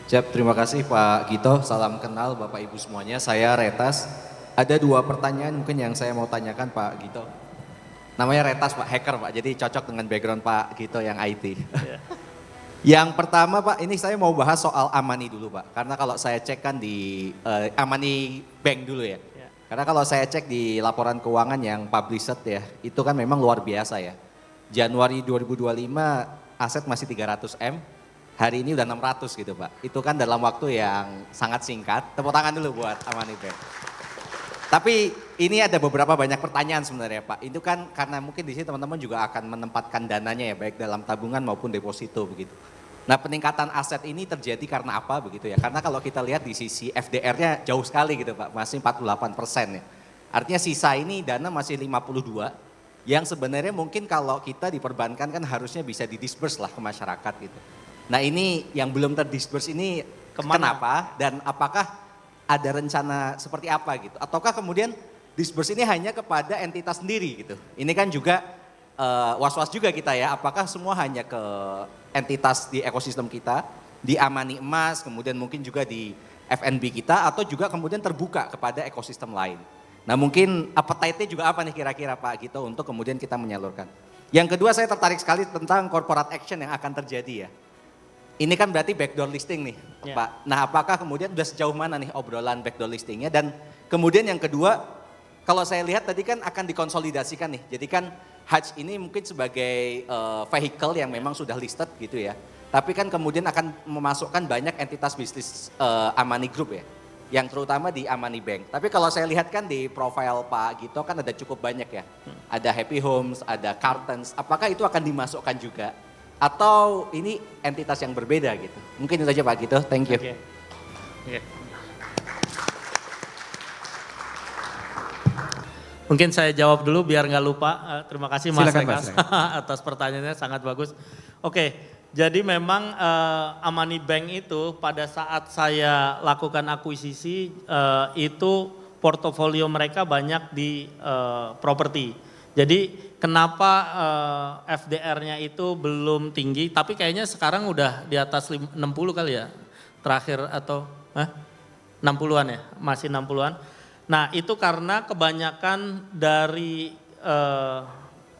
Siap, terima kasih Pak Gito, salam kenal Bapak Ibu semuanya, saya Retas. Ada 2 pertanyaan mungkin yang saya mau tanyakan Pak Gito. Namanya Retas Pak, hacker Pak, jadi cocok dengan background Pak Gito yang IT. Yang pertama Pak, ini saya mau bahas soal Amani dulu Pak. Karena kalau saya cek kan di Amani Bank dulu ya. Karena kalau saya cek di laporan keuangan yang published ya, itu kan memang luar biasa ya. Januari 2025 aset masih 300M, hari ini udah 600 gitu Pak. Itu kan dalam waktu yang sangat singkat. Tepuk tangan dulu buat Amani Bank. Tapi ini ada beberapa banyak pertanyaan sebenarnya Pak. Itu kan karena mungkin di sini teman-teman juga akan menempatkan dananya ya, baik dalam tabungan maupun deposito begitu. Nah peningkatan aset ini terjadi karena apa begitu ya? Karena kalau kita lihat di sisi FDR-nya jauh sekali gitu Pak, masih 48% ya. Artinya sisa ini dana masih 52, yang sebenarnya mungkin kalau kita diperbankan kan harusnya bisa didisburse lah ke masyarakat gitu. Nah ini yang belum terdisburse ini kenapa dan apakah ada rencana seperti apa gitu? Ataukah kemudian disburse ini hanya kepada entitas sendiri gitu? Ini kan juga was-was juga kita ya, apakah semua hanya ke entitas di ekosistem kita, di Amani Emas, kemudian mungkin juga di FNB kita, atau juga kemudian terbuka kepada ekosistem lain. Nah mungkin appetite-nya juga apa nih kira-kira Pak gitu untuk kemudian kita menyalurkan. Yang kedua saya tertarik sekali tentang corporate action yang akan terjadi ya. Ini kan berarti backdoor listing nih Pak. Nah apakah kemudian sudah sejauh mana nih obrolan backdoor listingnya, dan kemudian yang kedua kalau saya lihat tadi kan akan dikonsolidasikan nih. Jadi kan Hajj ini mungkin sebagai vehicle yang memang sudah listed gitu ya. Tapi kan kemudian akan memasukkan banyak entitas bisnis Amani Group ya. yang terutama di Amani Bank. Tapi kalau saya lihat kan di profil Pak Gito kan ada cukup banyak ya. Ada Happy Homes, ada Cartons. Apakah itu akan dimasukkan juga? Atau ini entitas yang berbeda gitu? Mungkin itu saja Pak Gito, thank you. Oke. Mungkin saya jawab dulu biar nggak lupa. Terima kasih Mas Silakan, Rekas atas pertanyaannya, sangat bagus. Oke, jadi memang Amani Bank itu pada saat saya lakukan akuisisi itu portofolio mereka banyak di properti. Jadi kenapa FDR-nya itu belum tinggi, tapi kayaknya sekarang udah di atas 60 kali ya terakhir atau 60-an ya, masih 60-an. Nah itu karena kebanyakan dari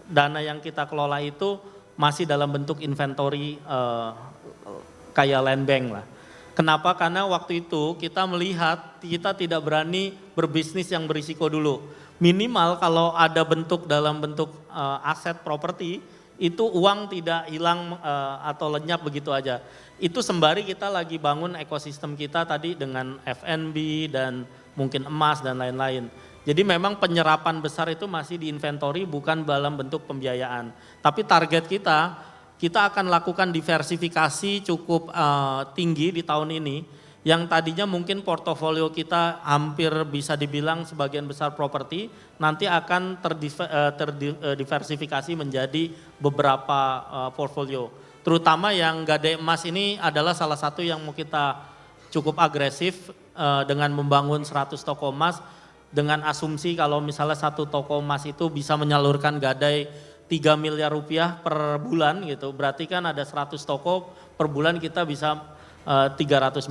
dana yang kita kelola itu masih dalam bentuk inventory kayak land bank lah. Kenapa? Karena waktu itu kita melihat kita tidak berani berbisnis yang berisiko dulu. Minimal kalau ada bentuk dalam bentuk aset properti itu uang tidak hilang atau lenyap begitu aja. Itu sembari kita lagi bangun ekosistem kita tadi dengan F&B dan mungkin emas dan lain-lain. Jadi memang penyerapan besar itu masih di inventory bukan dalam bentuk pembiayaan. Tapi target kita akan lakukan diversifikasi cukup tinggi di tahun ini. Yang tadinya mungkin portofolio kita hampir bisa dibilang sebagian besar properti, nanti akan terdiversifikasi menjadi beberapa portfolio. Terutama yang Gadai Emas ini adalah salah satu yang mau kita cukup agresif dengan membangun 100 toko emas dengan asumsi kalau misalnya satu toko emas itu bisa menyalurkan gadai 3 miliar rupiah per bulan gitu. Berarti kan ada 100 toko per bulan kita bisa 300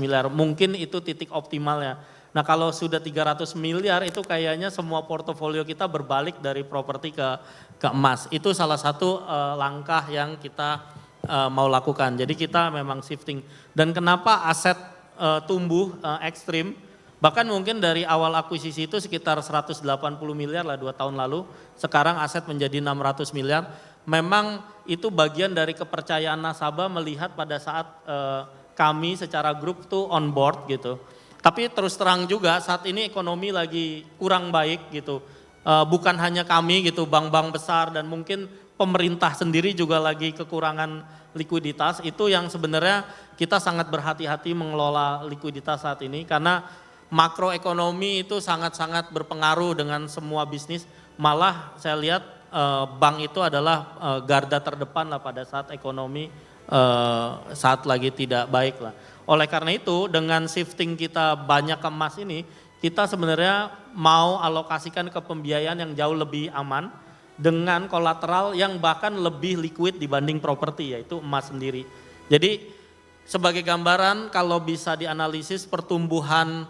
miliar. Mungkin itu titik optimalnya. Nah kalau sudah 300 miliar itu kayaknya semua portofolio kita berbalik dari properti ke emas. Itu salah satu langkah yang kita mau lakukan. Jadi kita memang shifting. Dan kenapa aset tumbuh ekstrim, bahkan mungkin dari awal akuisisi itu sekitar 180 miliar lah 2 tahun lalu, sekarang aset menjadi 600 miliar, memang itu bagian dari kepercayaan nasabah melihat pada saat kami secara grup tuh on board gitu. Tapi terus terang juga saat ini ekonomi lagi kurang baik gitu, bukan hanya kami gitu, bank-bank besar dan mungkin pemerintah sendiri juga lagi kekurangan likuiditas. Itu yang sebenarnya kita sangat berhati-hati mengelola likuiditas saat ini karena makroekonomi itu sangat-sangat berpengaruh dengan semua bisnis. Malah saya lihat bank itu adalah garda terdepan lah pada saat ekonomi saat lagi tidak baik lah. Oleh karena itu dengan shifting kita banyak ke emas ini, kita sebenarnya mau alokasikan ke pembiayaan yang jauh lebih aman dengan kolateral yang bahkan lebih liquid dibanding properti, yaitu emas sendiri. Jadi sebagai gambaran kalau bisa dianalisis pertumbuhan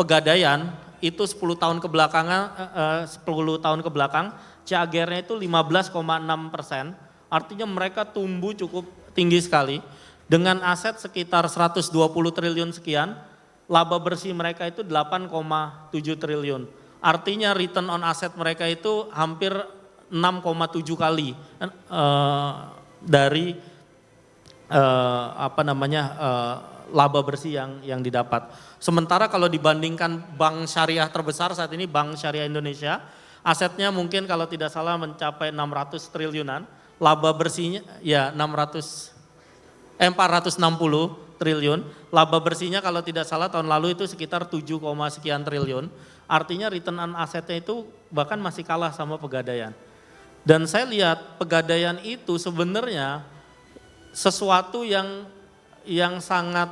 pegadaian itu 10 tahun ke belakang CAGR-nya itu 15,6%, artinya mereka tumbuh cukup tinggi sekali dengan aset sekitar 120 triliun sekian, laba bersih mereka itu 8,7 triliun. Artinya return on asset mereka itu hampir 6,7 kali dari laba bersih yang didapat. Sementara kalau dibandingkan bank syariah terbesar saat ini, Bank Syariah Indonesia, asetnya mungkin kalau tidak salah mencapai 600 triliunan, laba bersihnya ya 460 triliun, laba bersihnya kalau tidak salah tahun lalu itu sekitar 7, sekian triliun. Artinya return on asetnya itu bahkan masih kalah sama pegadaian. Dan saya lihat pegadaian itu sebenarnya sesuatu yang sangat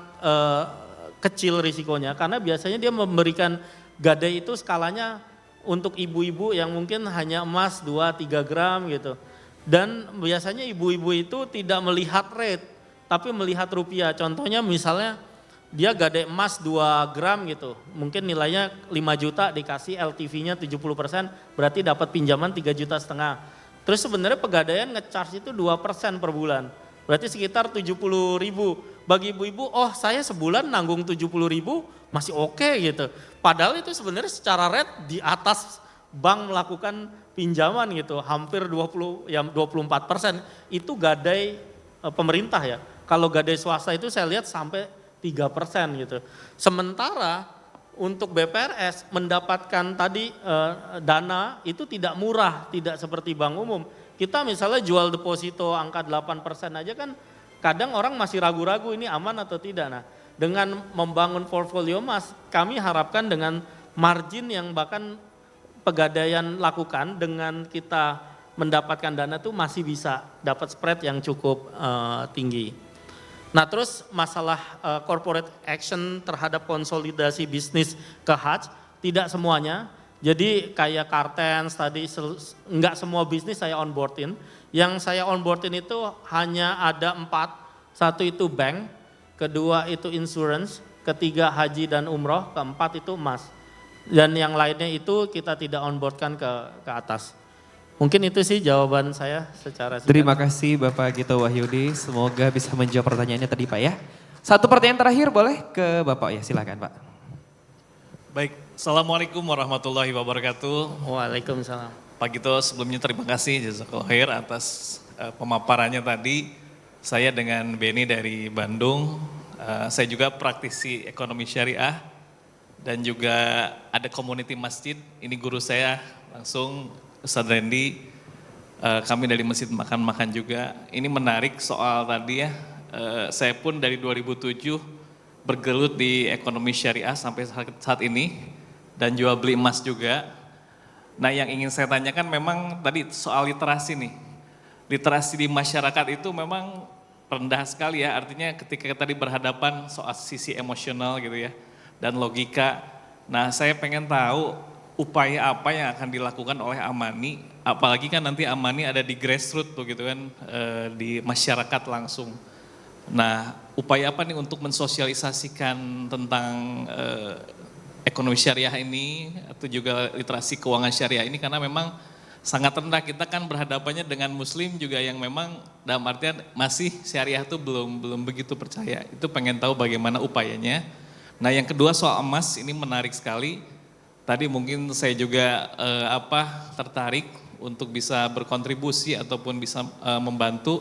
kecil risikonya karena biasanya dia memberikan gadai itu skalanya untuk ibu-ibu yang mungkin hanya emas 2-3 gram gitu. Dan biasanya ibu-ibu itu tidak melihat rate tapi melihat rupiah. Contohnya misalnya dia gadai emas 2 gram gitu, mungkin nilainya 5 juta dikasih LTV-nya 70%, berarti dapat pinjaman 3,5 juta. Terus sebenarnya pegadaian nge-charge itu 2% per bulan, berarti sekitar 70.000. Bagi ibu-ibu, oh saya sebulan nanggung 70.000 masih oke gitu. Padahal itu sebenarnya secara rate di atas bank melakukan pinjaman gitu, hampir 24%. Itu gadai pemerintah ya. Kalau gadai swasta itu saya lihat sampai 3% gitu. Sementara untuk BPRS mendapatkan tadi dana itu tidak murah, tidak seperti bank umum. Kita misalnya jual deposito angka 8% aja kan kadang orang masih ragu-ragu ini aman atau tidak. Nah, dengan membangun portfolio emas, kami harapkan dengan margin yang bahkan Pegadaian lakukan dengan kita mendapatkan dana tuh masih bisa dapat spread yang cukup tinggi. Nah terus masalah corporate action terhadap konsolidasi bisnis ke Hajj, tidak semuanya. Jadi kayak Kartens tadi, enggak semua bisnis saya onboardin. Yang saya onboardin itu hanya ada 4, satu itu bank, kedua itu insurance, ketiga haji dan umroh, keempat itu emas. Dan yang lainnya itu kita tidak onboardkan ke atas. Mungkin itu sih jawaban saya secara singkat. Terima kasih Bapak Gito Wahyudi, semoga bisa menjawab pertanyaannya tadi Pak ya. Satu pertanyaan terakhir boleh ke Bapak ya, silakan Pak. Baik, Assalamualaikum warahmatullahi wabarakatuh. Waalaikumsalam. Pak Gito sebelumnya terima kasih jazakallahu khair atas pemaparannya tadi. Saya dengan Beni dari Bandung, saya juga praktisi ekonomi syariah dan juga ada community masjid. Ini guru saya langsung Ustadz Randy, kami dari Masjid Makan-Makan juga. Ini menarik soal tadi ya, saya pun dari 2007 bergelut di ekonomi syariah sampai saat ini dan jual beli emas juga. Nah yang ingin saya tanyakan memang tadi soal literasi nih. Literasi di masyarakat itu memang rendah sekali ya, artinya ketika tadi berhadapan soal sisi emosional gitu ya dan logika. Nah saya pengen tahu upaya apa yang akan dilakukan oleh Amani, apalagi kan nanti Amani ada di grassroots begitu kan, di masyarakat langsung. Nah upaya apa nih untuk mensosialisasikan tentang ekonomi syariah ini atau juga literasi keuangan syariah ini, karena memang sangat rendah. Kita kan berhadapannya dengan muslim juga yang memang dalam artian masih syariah itu belum begitu percaya. Itu pengen tahu bagaimana upayanya. Nah yang kedua soal emas ini menarik sekali. Tadi mungkin saya juga tertarik untuk bisa berkontribusi ataupun bisa membantu,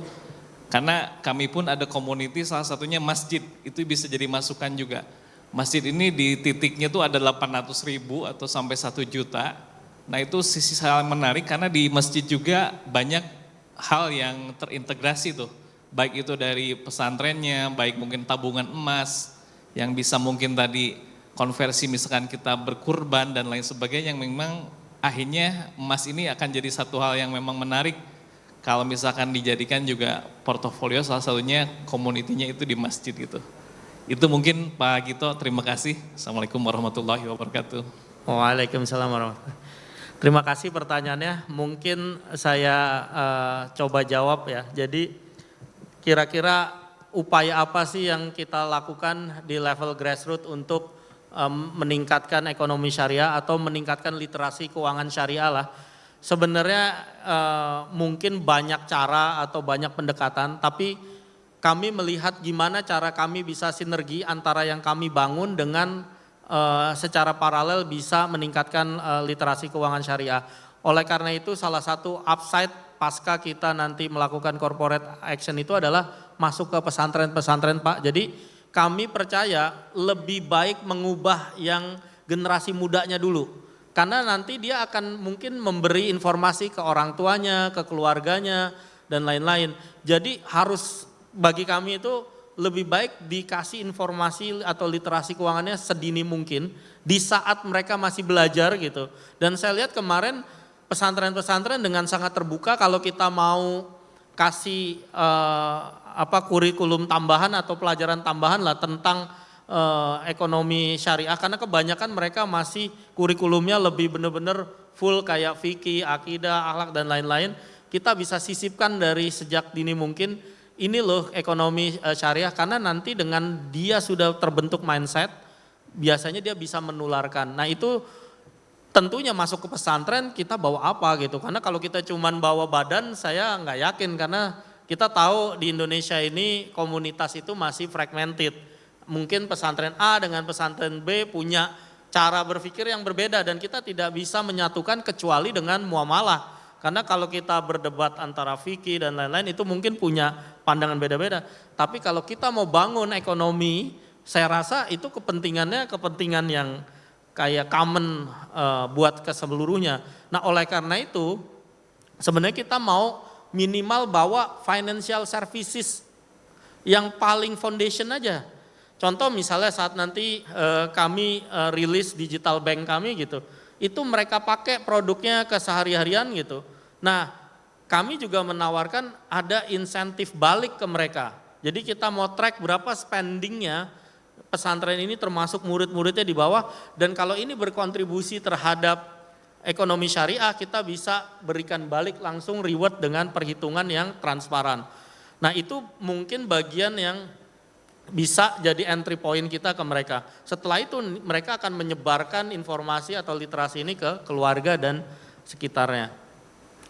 karena kami pun ada community, salah satunya masjid, itu bisa jadi masukan juga. Masjid ini di titiknya tuh ada 800.000 atau sampai 1 juta. Nah itu sisi hal menarik karena di masjid juga banyak hal yang terintegrasi tuh, baik itu dari pesantrennya, baik mungkin tabungan emas yang bisa mungkin tadi konversi misalkan kita berkurban dan lain sebagainya, yang memang akhirnya emas ini akan jadi satu hal yang memang menarik kalau misalkan dijadikan juga portofolio, salah satunya komunitinya itu di masjid gitu. Itu mungkin Pak Gito, terima kasih. Assalamualaikum warahmatullahi wabarakatuh. Waalaikumsalam warahmatullahi wabarakatuh. Terima kasih pertanyaannya, mungkin saya coba jawab ya. Jadi kira-kira upaya apa sih yang kita lakukan di level grassroots untuk meningkatkan ekonomi syariah atau meningkatkan literasi keuangan syariah lah. Sebenarnya mungkin banyak cara atau banyak pendekatan, tapi kami melihat gimana cara kami bisa sinergi antara yang kami bangun dengan secara paralel bisa meningkatkan literasi keuangan syariah. Oleh karena itu salah satu upside pasca kita nanti melakukan corporate action itu adalah masuk ke pesantren-pesantren Pak. Jadi kami percaya lebih baik mengubah yang generasi mudanya dulu. Karena nanti dia akan mungkin memberi informasi ke orang tuanya, ke keluarganya, dan lain-lain. Jadi harus bagi kami itu lebih baik dikasih informasi atau literasi keuangannya sedini mungkin di saat mereka masih belajar gitu. Dan saya lihat kemarin pesantren-pesantren dengan sangat terbuka kalau kita mau kasih kurikulum tambahan atau pelajaran tambahan lah tentang ekonomi syariah, karena kebanyakan mereka masih kurikulumnya lebih benar-benar full kayak fikih, akidah, akhlak dan lain-lain. Kita bisa sisipkan dari sejak dini mungkin ini loh ekonomi syariah, karena nanti dengan dia sudah terbentuk mindset biasanya dia bisa menularkan. Nah itu tentunya masuk ke pesantren kita bawa apa gitu, karena kalau kita cuman bawa badan saya nggak yakin, karena kita tahu di Indonesia ini komunitas itu masih fragmented. Mungkin pesantren A dengan pesantren B punya cara berpikir yang berbeda dan kita tidak bisa menyatukan kecuali dengan muamalah. Karena kalau kita berdebat antara fikih dan lain-lain itu mungkin punya pandangan beda-beda. Tapi kalau kita mau bangun ekonomi, saya rasa itu kepentingannya kepentingan yang kayak common buat ke seluruhnya. Nah oleh karena itu sebenarnya kita mau minimal bawa financial services yang paling foundation aja. Contoh misalnya saat nanti kami rilis digital bank kami gitu, itu mereka pakai produknya ke sehari-harian gitu. Nah kami juga menawarkan ada insentif balik ke mereka. Jadi kita mau track berapa spendingnya pesantren ini termasuk murid-muridnya di bawah. Dan kalau ini berkontribusi terhadap ekonomi syariah, kita bisa berikan balik langsung reward dengan perhitungan yang transparan. Nah itu mungkin bagian yang bisa jadi entry point kita ke mereka. Setelah itu mereka akan menyebarkan informasi atau literasi ini ke keluarga dan sekitarnya.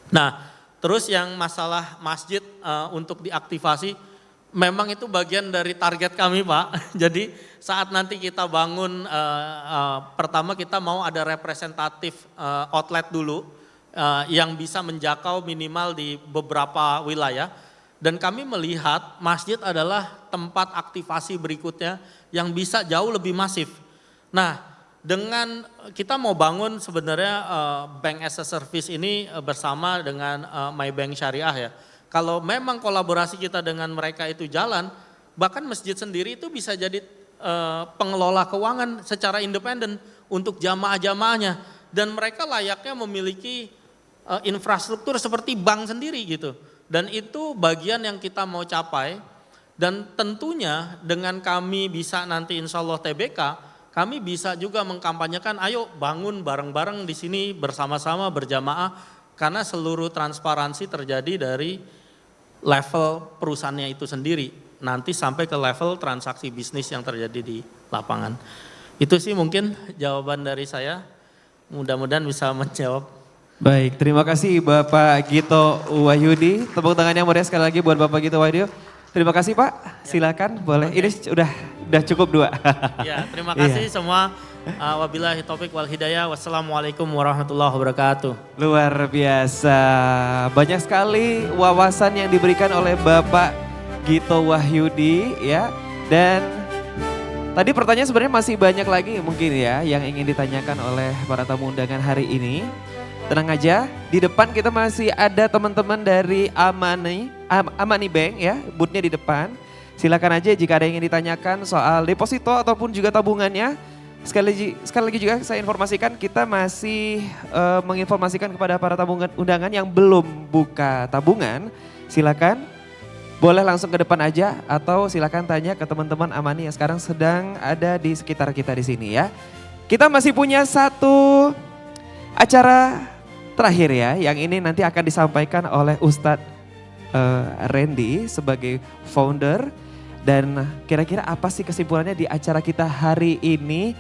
Nah terus yang masalah masjid untuk diaktifasi, memang itu bagian dari target kami Pak. Jadi saat nanti kita bangun, pertama kita mau ada representatif outlet dulu yang bisa menjangkau minimal di beberapa wilayah. Dan kami melihat masjid adalah tempat aktivasi berikutnya yang bisa jauh lebih masif. Nah dengan kita mau bangun sebenarnya bank as a service ini bersama dengan MyBank Syariah ya. Kalau memang kolaborasi kita dengan mereka itu jalan, bahkan masjid sendiri itu bisa jadi pengelola keuangan secara independen untuk jamaah-jamaahnya. Dan mereka layaknya memiliki infrastruktur seperti bank sendiri gitu. Dan itu bagian yang kita mau capai. Dan tentunya dengan kami bisa nanti insya Allah TBK, kami bisa juga mengkampanyekan ayo bangun bareng-bareng di sini bersama-sama berjamaah. Karena seluruh transparansi terjadi dari level perusahaannya itu sendiri, nanti sampai ke level transaksi bisnis yang terjadi di lapangan. Itu sih mungkin jawaban dari saya, mudah-mudahan bisa menjawab. Baik, terima kasih Bapak Gito Wahyudi. Tepuk tangan yang meriah sekali lagi buat Bapak Gito Wahyudi. Terima kasih Pak, silakan boleh. Ini udah cukup 2. Ya, terima kasih semua. Wabillahi taufik wal hidayah. Wassalamualaikum warahmatullahi wabarakatuh. Luar biasa, banyak sekali wawasan yang diberikan oleh Bapak Gito Wahyudi ya. Dan tadi pertanyaan sebenarnya masih banyak lagi mungkin ya yang ingin ditanyakan oleh para tamu undangan hari ini. Tenang aja, di depan kita masih ada teman-teman dari Amani Bank ya, boothnya di depan. Silakan aja jika ada yang ingin ditanyakan soal deposito ataupun juga tabungannya. Sekali lagi juga saya informasikan kita masih menginformasikan kepada para tabungan undangan yang belum buka tabungan. Silakan boleh langsung ke depan aja atau silakan tanya ke teman-teman Amani yang sekarang sedang ada di sekitar kita di sini ya. Kita masih punya satu acara terakhir ya, yang ini nanti akan disampaikan oleh Ustadz Randy sebagai founder. Dan kira-kira apa sih kesimpulannya di acara kita hari ini?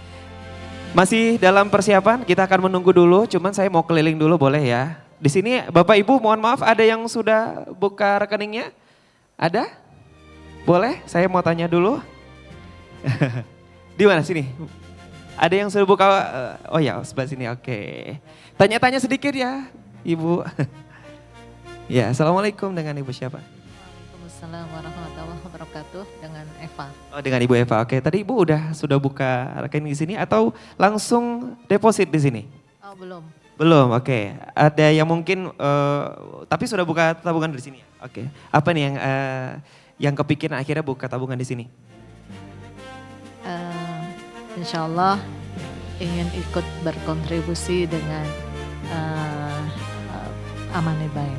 Masih dalam persiapan, kita akan menunggu dulu, cuman saya mau keliling dulu boleh ya. Di sini Bapak Ibu mohon maaf, ada yang sudah buka rekeningnya? Ada? Boleh, saya mau tanya dulu. Di mana sini? Ada yang sudah buka, oh ya sebelah sini, oke. Tanya-tanya sedikit ya Ibu. Ya, Assalamualaikum, dengan Ibu siapa? Waalaikumsalam warahmatullahi wabarakatuh, dengan Eva. Oh, dengan Ibu Eva, oke. Tadi Ibu sudah buka rekening di sini atau langsung deposit di sini? Oh belum. Belum, oke. Ada yang mungkin, tapi sudah buka tabungan di sini? Oke. Apa nih yang kepikiran akhirnya buka tabungan di sini? Insya Allah ingin ikut berkontribusi dengan Amani Bank.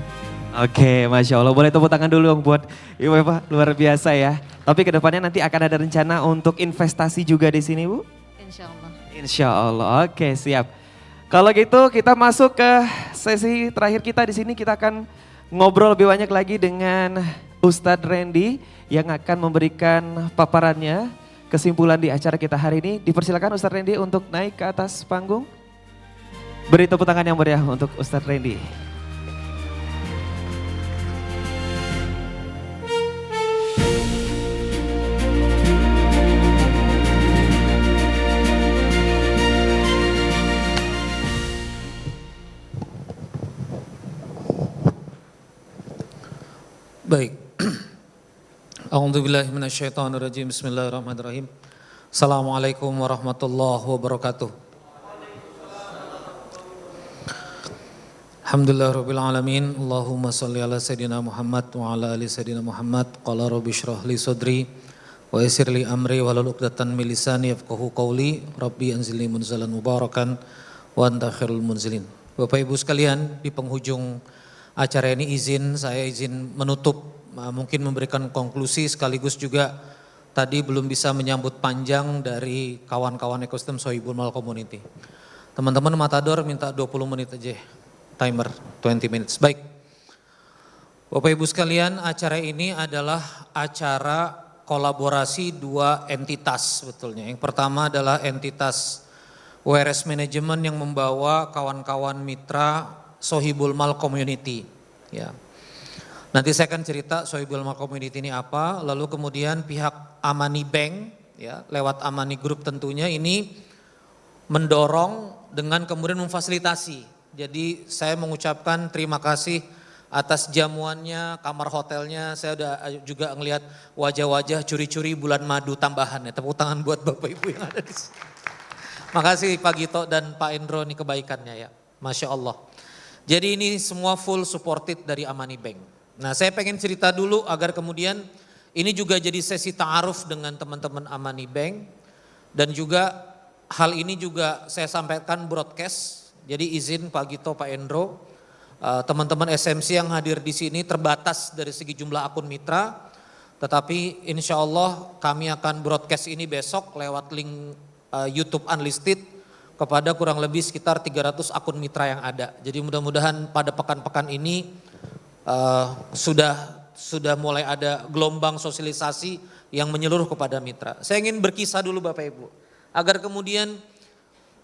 Oke, Masya Allah. Boleh tepuk tangan dulu dong buat Ibu Eva, luar biasa ya. Tapi kedepannya nanti akan ada rencana untuk investasi juga di sini Bu? Insya Allah. Insya Allah, oke siap. Kalau gitu kita masuk ke sesi terakhir kita di sini. Kita akan ngobrol lebih banyak lagi dengan Ustadz Randy yang akan memberikan paparannya, kesimpulan di acara kita hari ini. Dipersilakan Ustadz Randy untuk naik ke atas panggung. Beri tepuk tangan yang meriah untuk Ustadz Randy. Baik. A'udzubillahi minasyaitonirrajim. Bismillahirrahmanirrahim. Assalamualaikum warahmatullahi wabarakatuh. Alhamdulillah Rabbil Alamin. Allahumma salli ala Sayyidina Muhammad wa ala ali Sayyidina Muhammad. Qala rabbi syrah li sadri wa yassir li amri wa hlul 'uqdatam min lisani yafqahu qawli. Rabbi anzilni munzalan mubarakan wa anta khairul munzilin. Bapak Ibu sekalian, di penghujung acara ini saya izin menutup, mungkin memberikan konklusi sekaligus juga tadi belum bisa menyambut panjang dari kawan-kawan ekosistem Sohibul Mal Community. Teman-teman Matador minta 20 menit aja. Timer 20 minutes. Baik. Bapak Ibu sekalian, acara ini adalah acara kolaborasi dua entitas sebetulnya. Yang pertama adalah entitas WRS Management yang membawa kawan-kawan mitra Sohibul Mal Community. Ya. Nanti saya akan cerita Sohibul Mal Community ini apa, lalu kemudian pihak Amani Bank, ya, lewat Amani Group tentunya ini mendorong dengan kemudian memfasilitasi. Jadi saya mengucapkan terima kasih atas jamuannya, kamar hotelnya. Saya udah juga ngelihat wajah-wajah curi-curi bulan madu tambahan ya. Tepuk tangan buat Bapak Ibu yang ada di sini. Makasih Pak Gito dan Pak Endro ini kebaikannya ya. Masya Allah. Jadi ini semua full supported dari Amani Bank. Nah saya pengen cerita dulu agar kemudian ini juga jadi sesi ta'aruf dengan teman-teman Amani Bank. Dan juga hal ini juga saya sampaikan broadcast. Jadi izin Pak Gito, Pak Endro, teman-teman SMC yang hadir di sini terbatas dari segi jumlah akun mitra. Tetapi insya Allah kami akan broadcast ini besok lewat link YouTube Unlisted kepada kurang lebih sekitar 300 akun mitra yang ada. Jadi mudah-mudahan pada pekan-pekan ini sudah mulai ada gelombang sosialisasi yang menyeluruh kepada mitra. Saya ingin berkisah dulu Bapak Ibu, agar kemudian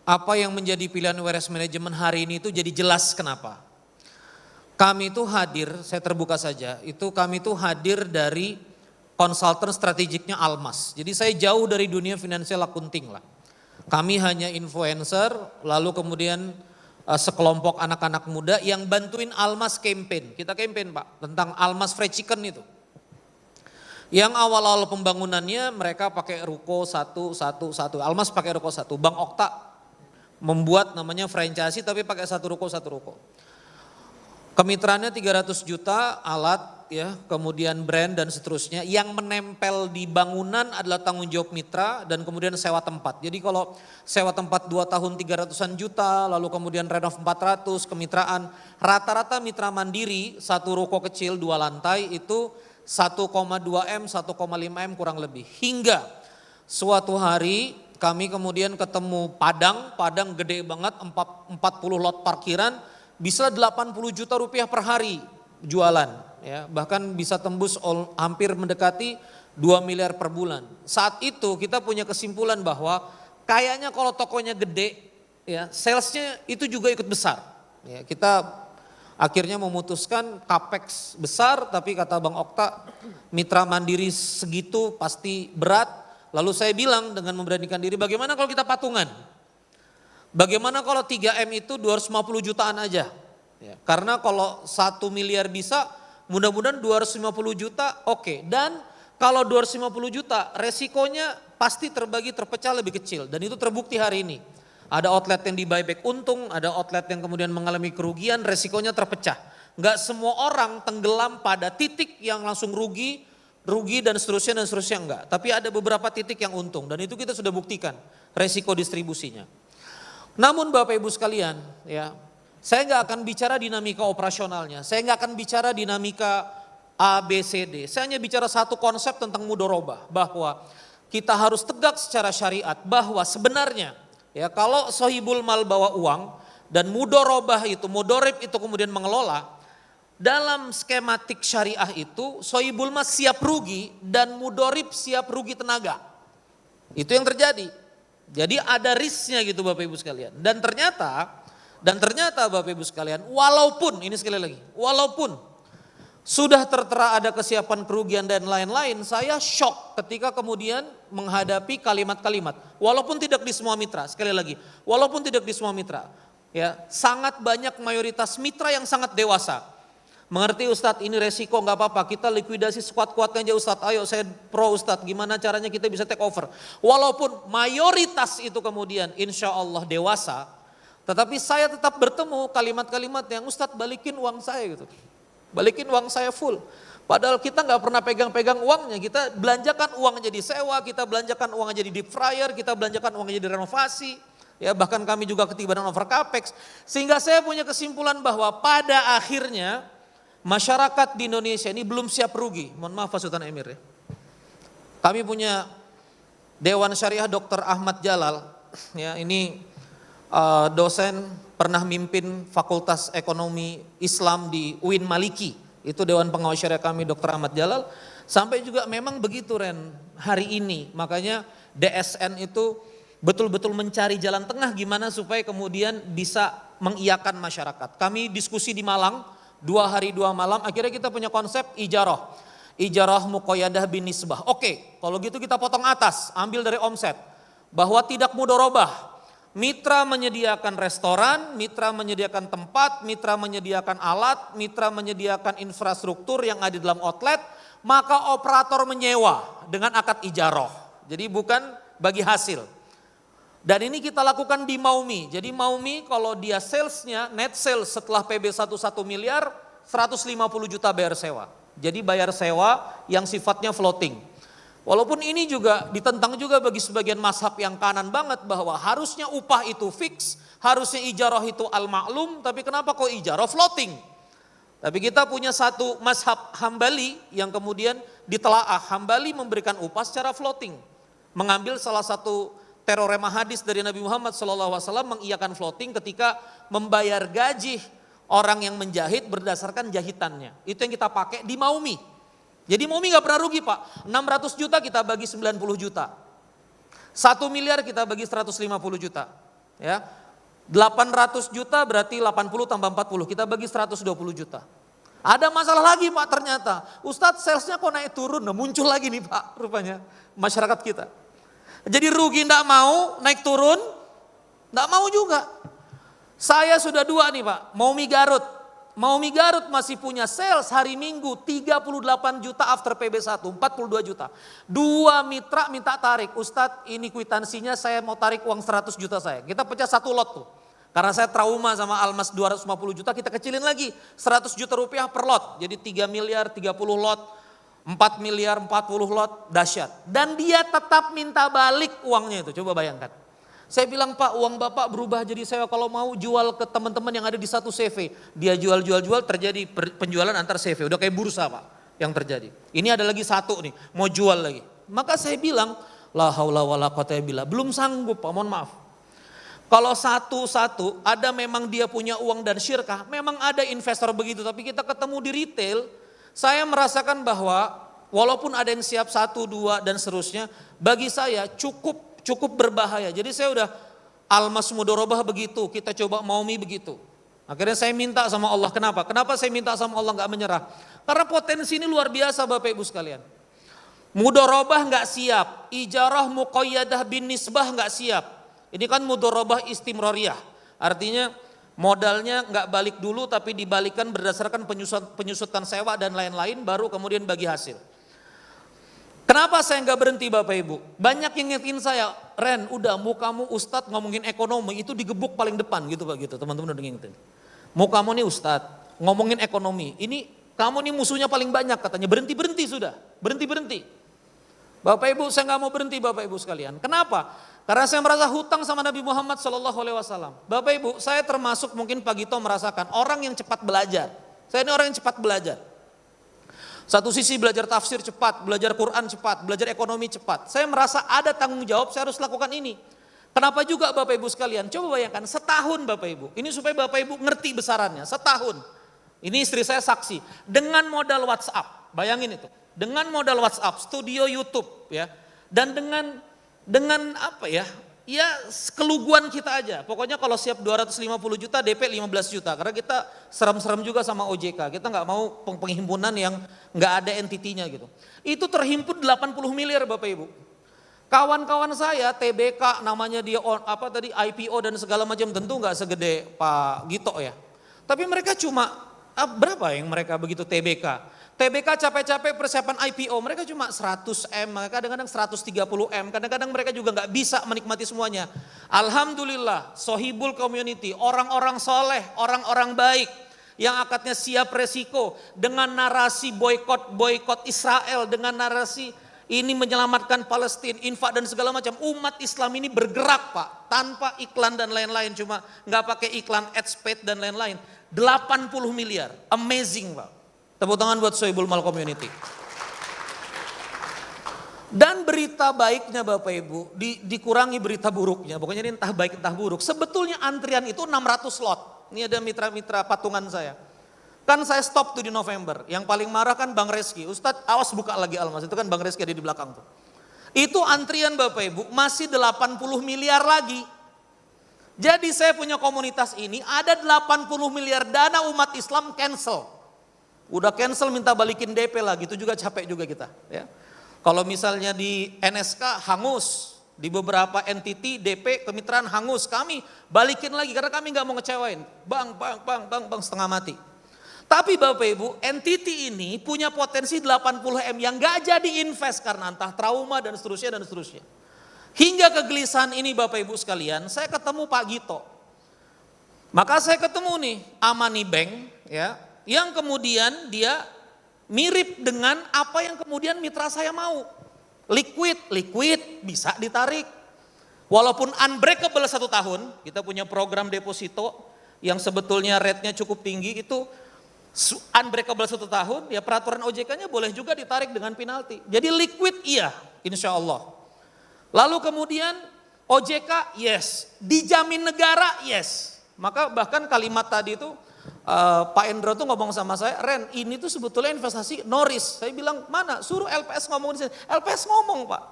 apa yang menjadi pilihan WRS Management hari ini itu jadi jelas kenapa. Kami itu hadir, saya terbuka saja, kami itu hadir dari konsultan strategiknya Almas. Jadi saya jauh dari dunia financial accounting lah. Kami hanya influencer, lalu kemudian sekelompok anak-anak muda yang bantuin Almas campaign. Kita campaign Pak, tentang Almas Fried Chicken itu. Yang awal-awal pembangunannya mereka pakai ruko satu. Almas pakai ruko satu, Bang Okta membuat namanya franchise tapi pakai satu ruko. Kemitraannya 300 juta alat ya, kemudian brand dan seterusnya. Yang menempel di bangunan adalah tanggung jawab mitra dan kemudian sewa tempat. Jadi kalau sewa tempat 2 tahun 300-an juta, lalu kemudian renov 400, kemitraan. Rata-rata mitra mandiri satu ruko kecil 2 lantai itu 1,2 M, 1,5 M kurang lebih. Hingga suatu hari kami kemudian ketemu Padang gede banget, 40 lot parkiran, bisa 80 juta rupiah per hari jualan. Ya, bahkan bisa tembus hampir mendekati 2 miliar per bulan. Saat itu kita punya kesimpulan bahwa kayaknya kalau tokonya gede, ya salesnya itu juga ikut besar. Ya, kita akhirnya memutuskan capex besar, tapi kata Bang Okta, mitra mandiri segitu pasti berat. Lalu saya bilang dengan memberanikan diri, bagaimana kalau kita patungan? Bagaimana kalau 3M itu 250 jutaan aja? Ya, karena kalau 1 miliar bisa, mudah-mudahan 250 juta oke. Dan kalau 250 juta resikonya pasti terpecah lebih kecil. Dan itu terbukti hari ini. Ada outlet yang di buyback untung, ada outlet yang kemudian mengalami kerugian, resikonya terpecah. Enggak semua orang tenggelam pada titik yang langsung rugi dan seterusnya enggak. Tapi ada beberapa titik yang untung dan itu kita sudah buktikan resiko distribusinya. Namun Bapak Ibu sekalian ya, saya enggak akan bicara dinamika operasionalnya, saya enggak akan bicara dinamika A, B, C, D. Saya hanya bicara satu konsep tentang mudorobah, bahwa kita harus tegak secara syariat bahwa sebenarnya ya kalau Sohibul Mal bawa uang dan mudorobah itu, mudorib itu kemudian mengelola, dalam skematik syariah itu Sohibul Mal siap rugi dan mudorib siap rugi tenaga. Itu yang terjadi. Jadi ada risknya gitu Bapak Ibu sekalian. Dan ternyata Bapak Ibu sekalian, walaupun ini sekali lagi, walaupun sudah tertera ada kesiapan kerugian dan lain-lain, saya shock ketika kemudian menghadapi kalimat-kalimat. Walaupun tidak di semua mitra, sekali lagi, walaupun tidak di semua mitra, ya sangat banyak mayoritas mitra yang sangat dewasa. Mengerti Ustadz, ini resiko nggak apa-apa, kita likuidasi sekuat-kuatnya aja Ustadz, ayo saya pro Ustadz, gimana caranya kita bisa take over. Walaupun mayoritas itu kemudian insya Allah dewasa, Tetapi saya tetap bertemu kalimat-kalimat yang Ustadz balikin uang saya gitu. Balikin uang saya full. Padahal kita nggak pernah pegang-pegang uangnya, kita belanjakan uangnya di sewa, kita belanjakan uangnya jadi deep fryer, kita belanjakan uangnya jadi renovasi. Ya, bahkan kami juga ketibanan over capex. Sehingga saya punya kesimpulan bahwa pada akhirnya masyarakat di Indonesia ini belum siap rugi. Mohon maaf Pak Sultan Emir ya. Kami punya Dewan Syariah Dr. Ahmad Jalal. Ya, ini dosen pernah mimpin Fakultas Ekonomi Islam di UIN Maliki. Itu Dewan Pengawas Syariah kami Dr. Ahmad Jalal. Sampai juga memang begitu Ren hari ini. Makanya DSN itu betul-betul mencari jalan tengah gimana supaya kemudian bisa mengiyakan masyarakat. Kami diskusi di Malang 2 hari 2 malam, akhirnya kita punya konsep ijarah. Ijarah muqayyadah bin nisbah. Oke, kalau gitu kita potong atas, ambil dari omset. Bahwa tidak mudorobah. Mitra menyediakan restoran, mitra menyediakan tempat, mitra menyediakan alat, mitra menyediakan infrastruktur yang ada di dalam outlet, maka operator menyewa dengan akad ijarah. Jadi bukan bagi hasil. Dan ini kita lakukan di Maumi. Jadi Maumi kalau dia salesnya, net sales setelah PB 1 miliar, 150 juta bayar sewa. Jadi bayar sewa yang sifatnya floating. Walaupun ini juga ditentang juga bagi sebagian mazhab yang kanan banget bahwa harusnya upah itu fix, harusnya ijarah itu al-ma'lum, tapi kenapa kok ijarah floating? Tapi kita punya satu mazhab Hambali yang kemudian ditelaah. Hambali memberikan upah secara floating. Mengambil salah satu terorema hadis dari Nabi Muhammad SAW mengiyakan floating ketika membayar gaji orang yang menjahit berdasarkan jahitannya. Itu yang kita pakai di Maumi. Jadi Maumi gak pernah rugi Pak. 600 juta kita bagi 90 juta. 1 miliar kita bagi 150 juta. Ya, 800 juta berarti 80 tambah 40. Kita bagi 120 juta. Ada masalah lagi Pak ternyata. Ustadz salesnya kok naik turun. Nah, muncul lagi nih Pak rupanya masyarakat kita. Jadi rugi enggak mau, naik turun, enggak mau juga. Saya sudah 2 nih Pak, Maumi Garut. Maumi Garut masih punya sales hari Minggu 38 juta after PB1, 42 juta. 2 mitra minta tarik, Ustadz ini kwitansinya saya mau tarik uang 100 juta saya. Kita pecah 1 lot tuh. Karena saya trauma sama Almas 250 juta, kita kecilin lagi 100 juta rupiah per lot. Jadi 3 miliar 30 lot. 4 miliar 40 lot, dahsyat. Dan dia tetap minta balik uangnya itu, coba bayangkan. Saya bilang Pak uang Bapak berubah jadi sewa kalau mau jual ke teman-teman yang ada di satu CV. Dia jual terjadi penjualan antar CV, udah kayak bursa Pak yang terjadi. Ini ada lagi satu nih, mau jual lagi. Maka saya bilang, la haula wala quwata illa billah, belum sanggup Pak, mohon maaf. Kalau satu-satu ada memang dia punya uang dan syirkah, memang ada investor begitu, tapi kita ketemu di retail, saya merasakan bahwa walaupun ada yang siap 1, 2 dan seterusnya, bagi saya cukup berbahaya. Jadi saya udah Almas mudorobah begitu, kita coba Maumi begitu. Akhirnya saya minta sama Allah, kenapa? Kenapa saya minta sama Allah gak menyerah? Karena potensi ini luar biasa Bapak Ibu sekalian. Mudorobah gak siap, ijarah muqayyadah bin nisbah gak siap. Ini kan mudorobah istimroriyah, artinya modalnya nggak balik dulu tapi dibalikkan berdasarkan penyusutan sewa dan lain-lain baru kemudian bagi hasil. Kenapa saya nggak berhenti Bapak Ibu? Banyak yang ngingetin saya, Ren udah mau kamu Ustadz ngomongin ekonomi itu digebuk paling depan gitu Pak gitu, teman-teman udah ngingetin. Mau kamu nih Ustadz ngomongin ekonomi, ini kamu nih musuhnya paling banyak katanya, berhenti sudah, berhenti. Bapak Ibu saya nggak mau berhenti Bapak Ibu sekalian. Kenapa? Karena saya merasa hutang sama Nabi Muhammad SAW. Bapak Ibu, saya termasuk mungkin Pak Gito merasakan orang yang cepat belajar. Saya ini orang yang cepat belajar. Satu sisi belajar tafsir cepat, belajar Quran cepat, belajar ekonomi cepat. Saya merasa ada tanggung jawab, saya harus lakukan ini. Kenapa juga Bapak Ibu sekalian? Coba bayangkan setahun Bapak Ibu. Ini supaya Bapak Ibu ngerti besarannya, setahun. Ini istri saya saksi. Dengan modal WhatsApp, bayangin itu. Dengan modal WhatsApp, studio YouTube ya. Dan dengan apa ya keluguan kita aja. Pokoknya kalau siap 250 juta DP 15 juta. Karena kita serem-serem juga sama OJK. Kita nggak mau penghimpunan yang nggak ada entitinya gitu. Itu terhimpun 80 miliar Bapak Ibu. Kawan-kawan saya TBK namanya dia IPO dan segala macam tentu nggak segede Pak Gito ya. Tapi mereka cuma berapa yang mereka begitu TBK? TBK capek-capek persiapan IPO, mereka cuma 100M, kadang-kadang 130M, kadang-kadang mereka juga nggak bisa menikmati semuanya. Alhamdulillah, Sohibul Community, orang-orang soleh, orang-orang baik, yang akadnya siap resiko, dengan narasi boykot Israel, dengan narasi ini menyelamatkan Palestina, infak dan segala macam. Umat Islam ini bergerak Pak, tanpa iklan dan lain-lain, cuma nggak pakai iklan, adspad dan lain-lain. 80 miliar, amazing Pak. Tepuk tangan buat Sohibul Mal Community. Dan berita baiknya Bapak Ibu, dikurangi berita buruknya. Pokoknya ini entah baik entah buruk. Sebetulnya antrian itu 600 slot. Ini ada mitra-mitra patungan saya. Kan saya stop tuh di November. Yang paling marah kan Bang Reski. Ustadz awas buka lagi Almas, itu kan Bang Reski ada di belakang tuh. Itu antrian Bapak Ibu masih 80 miliar lagi. Jadi saya punya komunitas ini ada 80 miliar dana umat Islam cancel. Udah cancel minta balikin DP lagi, itu juga capek juga kita. Ya. Kalau misalnya di NSK hangus, di beberapa entity DP kemitraan hangus, kami balikin lagi karena kami nggak mau ngecewain. Bang, setengah mati. Tapi Bapak Ibu, entity ini punya potensi 80M yang nggak jadi invest karena entah trauma dan seterusnya dan seterusnya. Hingga kegelisahan ini Bapak Ibu sekalian, saya ketemu Pak Gito. Maka saya ketemu nih Amani Bank, ya. Yang kemudian dia mirip dengan apa yang kemudian mitra saya mau. Liquid bisa ditarik. Walaupun unbreakable 1 tahun, kita punya program deposito yang sebetulnya rate-nya cukup tinggi, itu unbreakable 1 tahun, ya peraturan OJK-nya boleh juga ditarik dengan penalti. Jadi liquid iya, insya Allah. Lalu kemudian OJK yes, dijamin negara yes. Maka bahkan kalimat tadi itu Pak Endro tuh ngomong sama saya, Ren ini tuh sebetulnya investasi no risk. Saya bilang mana, suruh LPS ngomong di sini. LPS ngomong Pak,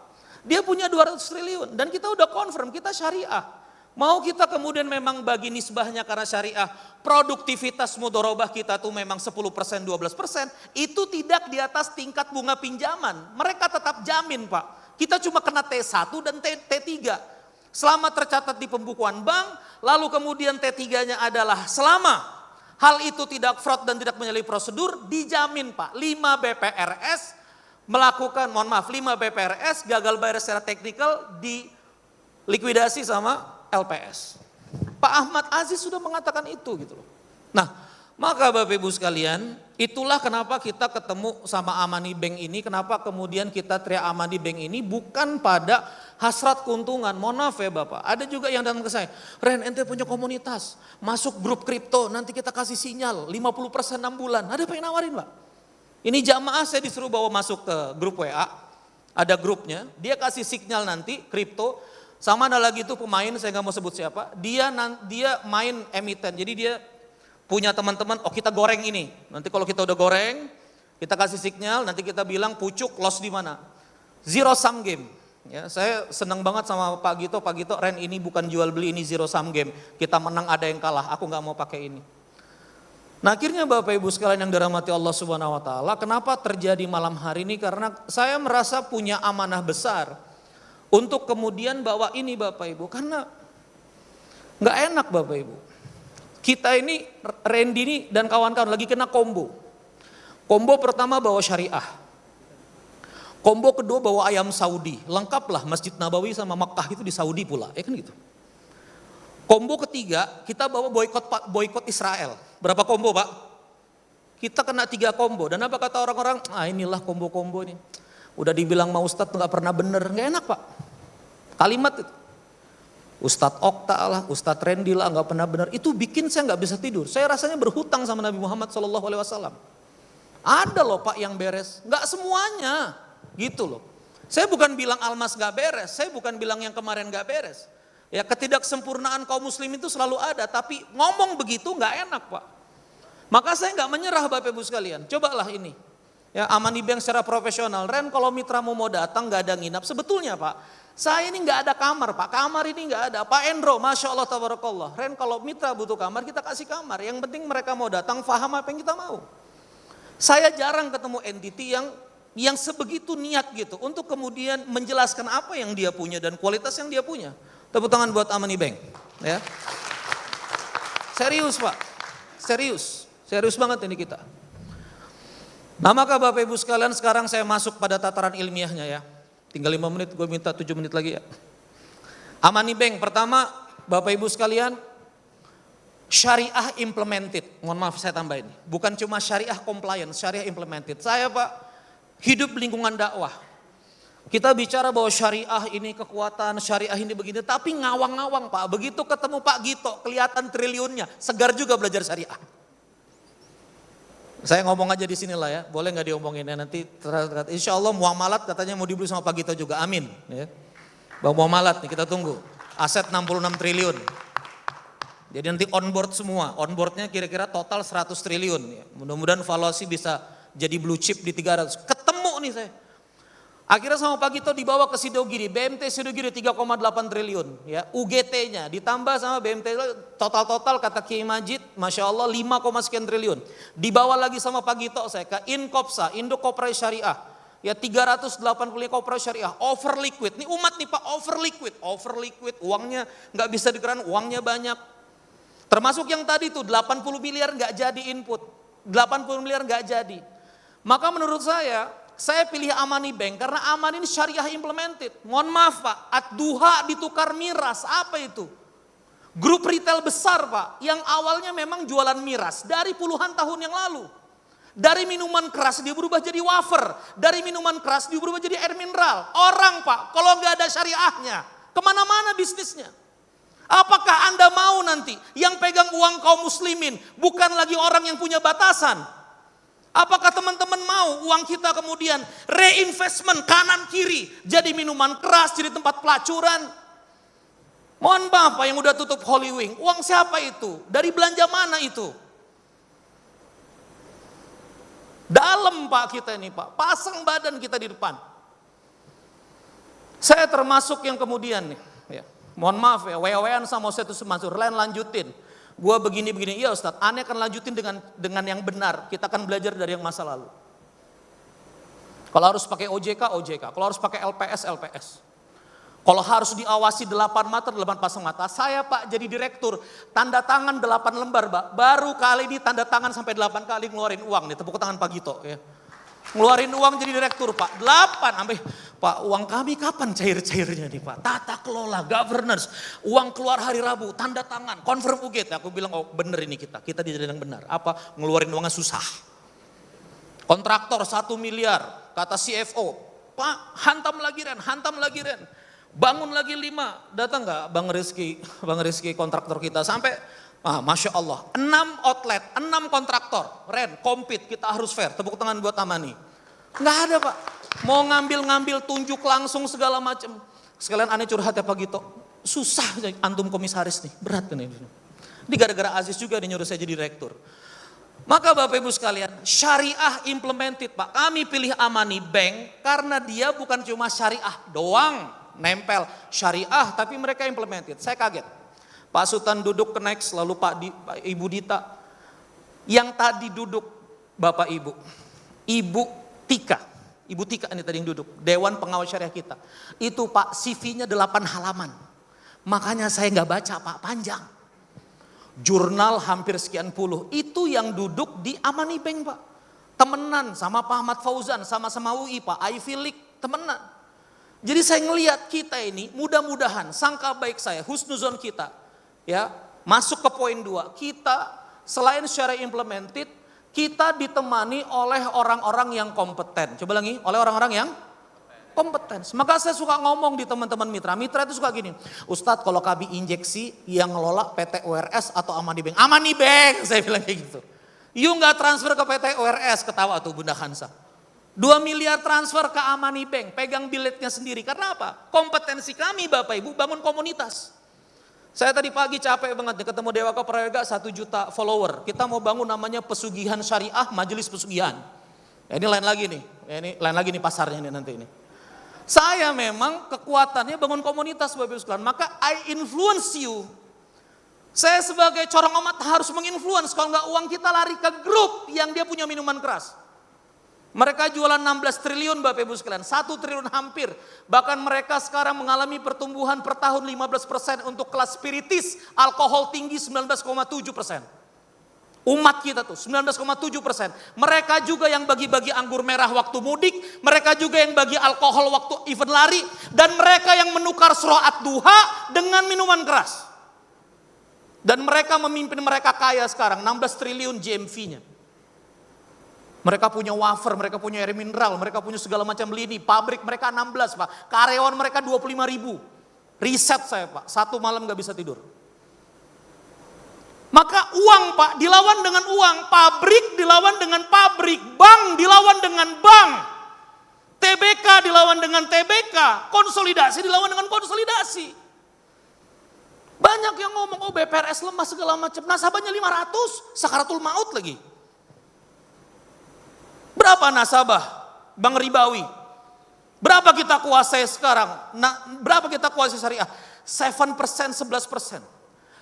dia punya 200 triliun dan kita udah confirm kita syariah. Mau kita kemudian memang bagi nisbahnya karena syariah, produktivitas mudorobah kita tuh memang 10%, 12%, itu tidak di atas tingkat bunga pinjaman. Mereka tetap jamin Pak, kita cuma kena T1 dan T3. Selama tercatat di pembukuan bank, lalu kemudian T3-nya adalah selama hal itu tidak fraud dan tidak menyalahi prosedur, dijamin Pak. 5 BPRS melakukan, 5 BPRS gagal bayar secara teknikal di likuidasi sama LPS. Pak Ahmad Aziz sudah mengatakan itu gitu loh. Nah, maka Bapak Ibu sekalian, itulah kenapa kita ketemu sama Amani Bank ini, kenapa kemudian kita teriak Amani Bank ini bukan pada hasrat keuntungan. Mohon maaf ya Bapak, ada juga yang datang ke saya, Ren ente punya komunitas, masuk grup kripto, nanti kita kasih sinyal 50% 6 bulan. Ada apa yang nawarin Pak? Ini jamaah saya disuruh bawa masuk ke grup WA, ada grupnya, dia kasih sinyal nanti kripto, sama ada lagi tuh pemain, saya gak mau sebut siapa, dia main emiten, jadi dia punya teman-teman, oh kita goreng ini, nanti kalau kita udah goreng, kita kasih sinyal, nanti kita bilang pucuk loss di mana, zero sum game. Ya, saya senang banget sama Pak Gito, Ren ini bukan jual beli, ini zero sum game. Kita menang ada yang kalah, aku gak mau pakai ini. Nah akhirnya Bapak Ibu sekalian yang dirahmati Allah Subhanahu Wa Taala, kenapa terjadi malam hari ini? Karena saya merasa punya amanah besar untuk kemudian bawa ini Bapak Ibu, karena gak enak Bapak Ibu. Kita ini, Randy ini dan kawan-kawan lagi kena combo. Combo pertama bawa syariah. Combo kedua bawa ayam Saudi, lengkaplah Masjid Nabawi sama Makkah itu di Saudi pula, ya kan gitu. Combo ketiga kita bawa boykot Israel. Berapa combo Pak? Kita kena 3 combo. Dan apa kata orang-orang? Inilah combo-combo ini. Udah dibilang mau Ustadz nggak pernah bener, nggak enak Pak. Kalimat itu. Ustadz Okta lah, Ustadz Randy lah nggak pernah bener. Itu bikin saya nggak bisa tidur. Saya rasanya berhutang sama Nabi Muhammad SAW. Ada loh Pak yang beres, nggak semuanya. Gitu loh. Saya bukan bilang Almas gak beres, saya bukan bilang yang kemarin gak beres. Ya ketidaksempurnaan kaum muslim itu selalu ada, tapi ngomong begitu gak enak Pak. Maka saya gak menyerah Bapak Ibu sekalian, cobalah ini. Ya Amani Bank secara profesional, Ren kalau mitramu mau datang gak ada nginap, sebetulnya Pak, saya ini gak ada kamar Pak, kamar ini gak ada. Pak Endro, Masya Allah Tabarakallah, Ren kalau mitra butuh kamar kita kasih kamar, yang penting mereka mau datang paham apa yang kita mau. Saya jarang ketemu entity yang sebegitu niat gitu untuk kemudian menjelaskan apa yang dia punya dan kualitas yang dia punya. Tepuk tangan buat Amani Bank. Ya. Serius Pak, serius banget ini kita. Nah maka Bapak Ibu sekalian sekarang saya masuk pada tataran ilmiahnya ya. Tinggal 5 menit, gue minta 7 menit lagi ya. Amani Bank pertama Bapak Ibu sekalian, syariah implemented. Mohon maaf saya tambahin. Bukan cuma syariah compliance, syariah implemented. Saya Pak hidup lingkungan dakwah. Kita bicara bahwa syariah ini kekuatan, syariah ini begini. Tapi ngawang-ngawang Pak. Begitu ketemu Pak Gito kelihatan triliunnya. Segar juga belajar syariah. Saya ngomong aja di sini lah ya, boleh nggak diomongin ya nanti. Insya Allah muamalat katanya mau dibeli sama Pak Gito juga, amin. Ya. Bang muamalat nih kita tunggu, aset 66 triliun. Jadi nanti onboard semua, onboardnya kira-kira total 100 triliun. Ya. Mudah-mudahan valuasi bisa jadi blue chip di 300. Ketemu nih saya. Akhirnya sama Pak Gito dibawa ke Sidogiri, BMT Sidogiri 3,8 triliun. Ya, UGT-nya ditambah sama BMT total-total kata Kiai Majid, Masya Allah 5, sekian triliun. Dibawa lagi sama Pak Gito saya ke Inkopsa, Indo Koperasi Syariah. Ya 385 koperasi syariah, over liquid. Ini umat nih Pak, over liquid, uangnya nggak bisa dikeran, uangnya banyak. Termasuk yang tadi tuh 80 miliar nggak jadi input, 80 miliar nggak jadi. Maka menurut saya pilih Amani Bank karena Amani ini syariah implemented. Mohon maaf Pak, Ad-Duha ditukar miras, apa itu? Grup retail besar Pak, yang awalnya memang jualan miras dari puluhan tahun yang lalu. Dari minuman keras dia berubah jadi wafer, dari minuman keras dia berubah jadi air mineral. Orang Pak, kalau nggak ada syariahnya, kemana-mana bisnisnya. Apakah Anda mau nanti yang pegang uang kaum muslimin bukan lagi orang yang punya batasan? Apakah teman-teman mau uang kita kemudian reinvestment kanan kiri jadi minuman keras, jadi tempat pelacuran? Mohon maaf Pak yang udah tutup Holy Wing, uang siapa itu? Dari belanja mana itu? Dalam Pak kita ini Pak, pasang badan kita di depan. Saya termasuk yang kemudian nih, ya, mohon maaf ya, wean sama Ustaz Mansur, lain lanjutin. Gua begini-begini, iya Ustaz, aneh akan lanjutin dengan yang benar. Kita akan belajar dari yang masa lalu. Kalau harus pakai OJK, kalau harus pakai LPS. Kalau harus diawasi 8 mata, 8 pasang mata. Saya Pak jadi direktur, tanda tangan 8 lembar Pak. Baru kali ini tanda tangan sampai 8 kali ngeluarin uang nih, tepuk tangan Pak Gito ya. Ngeluarin uang jadi direktur Pak, 8 sampai Pak uang kami kapan cair-cairnya nih Pak? Tata kelola, governance, uang keluar hari Rabu, tanda tangan, confirm UGT. Aku bilang oh bener ini kita dijadikan yang benar. Apa? Ngeluarin uangnya susah. Kontraktor 1 miliar, kata CFO, Pak hantam lagi Ren. Bangun lagi 5, datang nggak Bang Rizky kontraktor kita sampai, Masya Allah, 6 outlet, 6 kontraktor, Ren, compete, kita harus fair, tepuk tangan buat Amani. Nggak ada Pak, mau ngambil tunjuk langsung segala macam. Sekalian aneh curhat ya Pak Gito, susah antum komisaris nih, berat kan ini. Ini gara-gara Aziz juga nih nyuruh saya jadi direktur. Maka Bapak Ibu sekalian, syariah implemented Pak, kami pilih Amani Bank karena dia bukan cuma syariah doang, nempel syariah tapi mereka implemented. Saya kaget. Pak Sultan duduk ke next, lalu Ibu Dita. Yang tadi duduk Bapak Ibu. Ibu Tika ini tadi yang duduk. Dewan Pengawas Syariah kita. Itu Pak CV-nya 8 halaman. Makanya saya nggak baca Pak, panjang. Jurnal hampir sekian puluh. Itu yang duduk di Amani Bank Pak. Temenan sama Pak Ahmad Fauzan, sama-sama UI Pak. Ivy League, temenan. Jadi saya ngelihat kita ini mudah-mudahan sangka baik saya, husnuzon kita ya masuk ke poin 2. Kita selain secara implemented, kita ditemani oleh orang-orang yang kompeten. Coba lagi, oleh orang-orang yang kompeten. Maka saya suka ngomong di teman-teman mitra itu suka gini, Ustadz kalau kami injeksi yang ngelola PT URS atau Amani Bank, saya bilang kayak gitu. You nggak transfer ke PT URS, ketawa tuh Bunda Hansa. 2 miliar transfer ke Amani Bank, pegang biletnya sendiri. Karena apa? Kompetensi kami Bapak Ibu bangun komunitas. Saya tadi pagi capek banget ketemu Dewa Prayoga 1 juta follower. Kita mau bangun namanya Pesugihan Syariah, Majelis Pesugihan. Ya, ini lain lagi nih, lain lagi nih pasarnya nih nanti ini. Saya memang kekuatannya bangun komunitas Bapak Ibu sekalian. Maka I influence you. Saya sebagai corong umat harus menginfluence. Kalau enggak uang kita lari ke grup yang dia punya minuman keras. Mereka jualan 16 triliun Bapak Ibu sekalian, 1 triliun hampir. Bahkan mereka sekarang mengalami pertumbuhan per tahun 15% untuk kelas spiritis, alkohol tinggi 19,7%. Umat kita tuh 19,7%. Mereka juga yang bagi-bagi anggur merah waktu mudik. Mereka juga yang bagi alkohol waktu event lari. Dan mereka yang menukar surah ad-duha dengan minuman keras. Dan mereka memimpin, mereka kaya sekarang. 16 triliun GMV-nya. Mereka punya wafer, mereka punya air mineral, mereka punya segala macam lini. Pabrik mereka 16 Pak. Karyawan mereka 25 ribu. Riset saya Pak, satu malam gak bisa tidur. Maka uang Pak dilawan dengan uang, pabrik dilawan dengan pabrik, bank dilawan dengan bank, TBK dilawan dengan TBK, konsolidasi dilawan dengan konsolidasi. Banyak yang ngomong, oh BPRS lemah segala macam, nasabahnya 500, sakaratul maut lagi. Berapa nasabah Bank Ribawi? Berapa kita kuasai sekarang? Berapa kita kuasai syariah? 7%, 11%.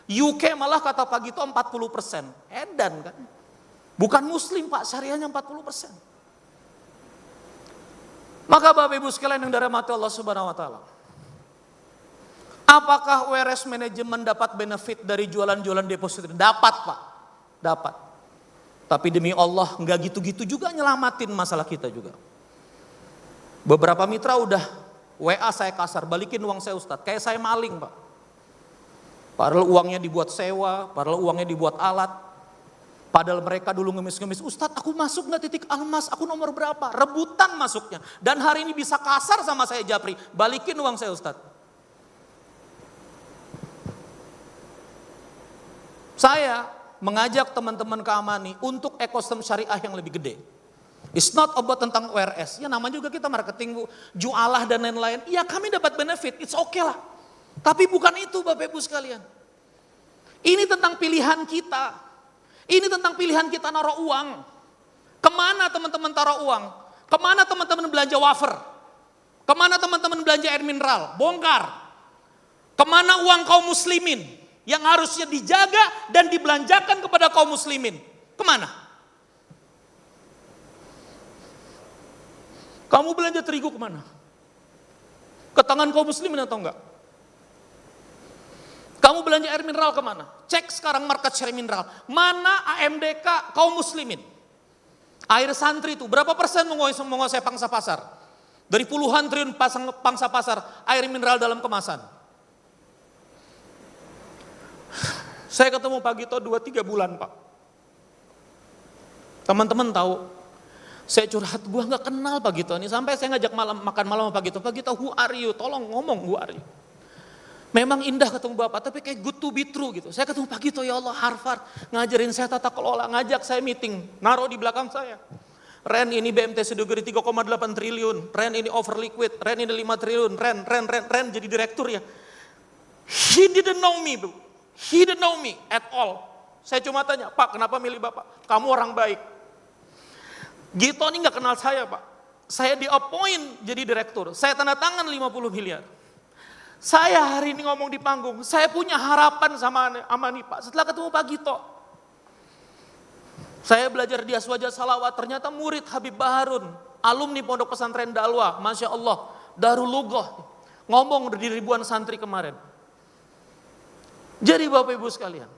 UK malah kata Pak Gito 40%. Edan kan. Bukan muslim Pak, syariahnya 40%. Maka Bapak Ibu sekalian yang dirahmati Allah Subhanahu wa taala. Apakah WRS Manajemen dapat benefit dari jualan-jualan deposito? Dapat Pak. Dapat. Tapi demi Allah enggak gitu-gitu juga nyelamatin masalah kita juga. Beberapa mitra udah WA saya kasar, balikin uang saya Ustadz. Kayak saya maling Pak. Padahal uangnya dibuat sewa, padahal uangnya dibuat alat. Padahal mereka dulu ngemis-ngemis, Ustadz aku masuk gak titik almas, aku nomor berapa? Rebutan masuknya. Dan hari ini bisa kasar sama saya Japri, balikin uang saya Ustadz. Saya mengajak teman-teman ke Amani untuk ekosistem syariah yang lebih gede. It's not about tentang WRS, ya namanya juga kita marketing, jualah dan lain-lain. Ya kami dapat benefit, it's okay lah. Tapi bukan itu Bapak Ibu sekalian. Ini tentang pilihan kita. Ini tentang pilihan kita naruh uang. Kemana teman-teman taruh uang? Kemana teman-teman belanja wafer? Kemana teman-teman belanja air mineral? Bongkar. Kemana uang kaum muslimin? Yang harusnya dijaga dan dibelanjakan kepada kaum muslimin. Kemana? Kamu belanja terigu kemana? Ke tangan kaum muslimin atau enggak? Kamu belanja air mineral kemana? Cek sekarang market share mineral. Mana AMDK kaum muslimin? Air santri itu berapa persen menguasai pangsa pasar? Dari puluhan triliun pangsa pasar air mineral dalam kemasan. Saya ketemu Pak Gito 2-3 bulan Pak. Teman-teman tahu, saya curhat, gue gak kenal Pak Gito ini. Sampai saya ngajak makan malam sama Pak Gito. Pak Gito, who are you? Tolong ngomong, who are you? Memang indah ketemu Bapak, tapi kayak good to be true gitu. Saya ketemu Pak Gito, ya Allah Harvard, ngajarin saya tata kelola, ngajak saya meeting, naruh di belakang saya. Ren ini BMT Sedugeri 3,8 triliun, Ren ini over liquid, Ren ini 5 triliun, Ren jadi direktur ya. He didn't know me, Bu. He didn't know me at all. Saya cuma tanya, Pak kenapa milih Bapak? Kamu orang baik. Gito ini gak kenal saya Pak. Saya di appoint jadi direktur, saya tanda tangan 50 miliar. Saya hari ini ngomong di panggung, saya punya harapan sama Amani Pak. Setelah ketemu Pak Gito, saya belajar di Aswaja Salawat, ternyata murid Habib Baharun, alumni Pondok Pesantren Dalwa, Masya Allah, Darul Lughah, ngomong di ribuan santri kemarin. Jadi Bapak Ibu sekalian,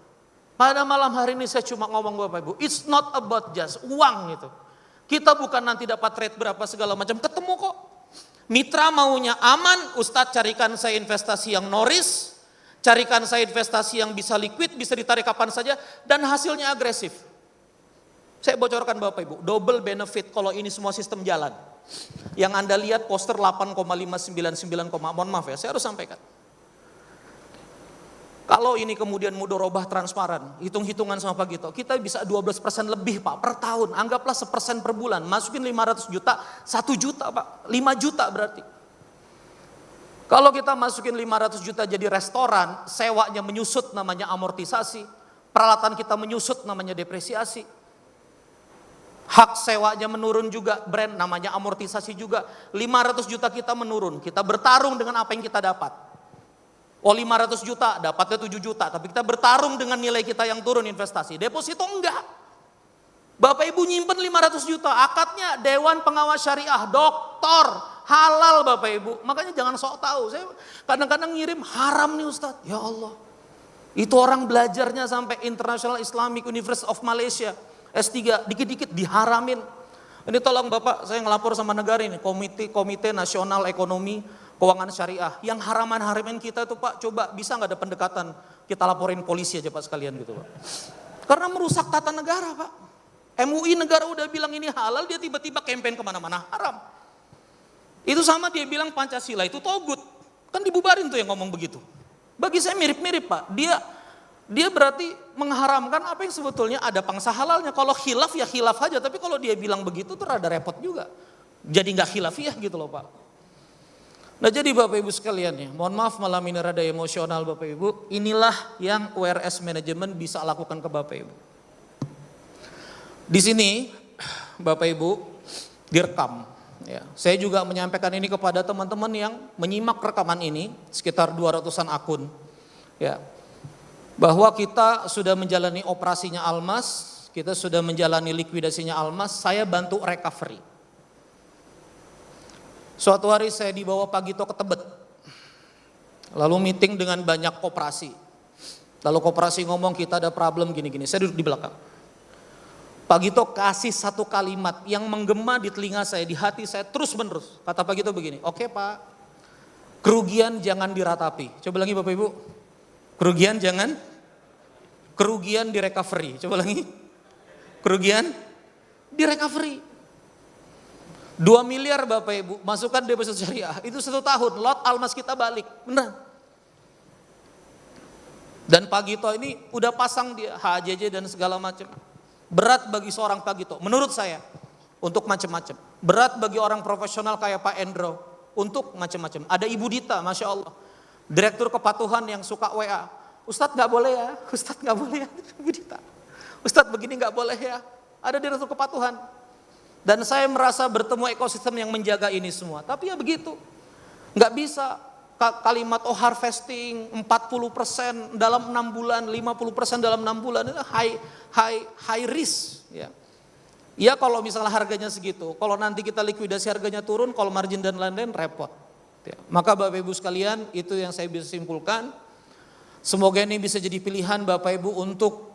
pada malam hari ini saya cuma ngomong Bapak Ibu, it's not about just uang gitu. Kita bukan nanti dapat rate berapa segala macam, ketemu kok. Mitra maunya aman, Ustadz carikan saya investasi yang no risk, carikan saya investasi yang bisa liquid, bisa ditarik kapan saja, dan hasilnya agresif. Saya bocorkan Bapak Ibu, double benefit kalau ini semua sistem jalan. Yang Anda lihat poster 8,599, mohon maaf ya, saya harus sampaikan. Kalau ini kemudian mudorobah transparan, hitung-hitungan sama Pak Gito, kita bisa 12% lebih Pak per tahun, anggaplah 1% per bulan, masukin 500 juta, 1 juta Pak, 5 juta berarti. Kalau kita masukin 500 juta jadi restoran, sewanya menyusut namanya amortisasi, peralatan kita menyusut namanya depresiasi, hak sewanya menurun juga, brand namanya amortisasi juga, 500 juta kita menurun, kita bertarung dengan apa yang kita dapat. Oh 500 juta, dapatnya 7 juta. Tapi kita bertarung dengan nilai kita yang turun investasi. Deposito enggak. Bapak Ibu nyimpen 500 juta. Akadnya Dewan Pengawas Syariah, doktor, halal Bapak Ibu. Makanya jangan sok tahu. Saya kadang-kadang ngirim haram nih Ustadz. Ya Allah. Itu orang belajarnya sampai International Islamic University of Malaysia, S3, dikit-dikit diharamin. Ini tolong Bapak, saya ngelapor sama negara ini, Komite Nasional Ekonomi Keuangan Syariah. Yang haraman-haraman kita itu Pak, coba bisa nggak ada pendekatan, kita laporin polisi aja Pak sekalian gitu Pak. Karena merusak tata negara Pak. MUI negara udah bilang ini halal, dia tiba-tiba campaign kemana-mana haram. Itu sama dia bilang Pancasila itu togut. Kan dibubarin tuh yang ngomong begitu. Bagi saya mirip-mirip Pak. Dia berarti mengharamkan apa yang sebetulnya ada pangsa halalnya. Kalau khilaf ya khilaf aja, tapi kalau dia bilang begitu tuh rada repot juga. Jadi nggak khilafiah gitu loh Pak. Nah jadi Bapak Ibu sekalian ya, mohon maaf malam ini rada emosional Bapak Ibu. Inilah yang URS Manajemen bisa lakukan ke Bapak Ibu. Di sini Bapak Ibu direkam. Ya, saya juga menyampaikan ini kepada teman-teman yang menyimak rekaman ini, sekitar 200-an akun. Ya, bahwa kita sudah menjalani operasinya Almas, kita sudah menjalani likuidasinya Almas, saya bantu recovery. Suatu hari saya dibawa Pak Gito ke Tebet, lalu meeting dengan banyak koperasi. Lalu koperasi ngomong kita ada problem gini-gini, saya duduk di belakang. Pak Gito kasih satu kalimat yang menggema di telinga saya, di hati saya terus menerus. Kata Pak Gito begini, oke Pak, kerugian jangan diratapi. Coba lagi Bapak Ibu, kerugian di recovery. Coba lagi, kerugian di recovery. 2 miliar Bapak Ibu, masukkan deposito syariah, itu 1 tahun, lot Almas kita balik, benar. Dan Pak Gito ini udah pasang dia HJJ dan segala macam. Berat bagi seorang Pak Gito, menurut saya, untuk macam-macam. Berat bagi orang profesional kayak Pak Endro, untuk macam-macam. Ada Ibu Dita, Masya Allah, Direktur Kepatuhan yang suka WA. Ustadz gak boleh ya, Ustadz gak boleh ya, Ibu Dita. Ustadz begini gak boleh ya, ada Direktur Kepatuhan. Dan saya merasa bertemu ekosistem yang menjaga ini semua. Tapi ya begitu, gak bisa kalimat harvesting 40% dalam 6 bulan, 50% dalam 6 bulan, itu high risk ya. Ya kalau misalnya harganya segitu, kalau nanti kita likuidasi harganya turun, kalau margin dan lain-lain repot. Ya. Maka Bapak Ibu sekalian, itu yang saya bisa simpulkan. Semoga ini bisa jadi pilihan Bapak Ibu untuk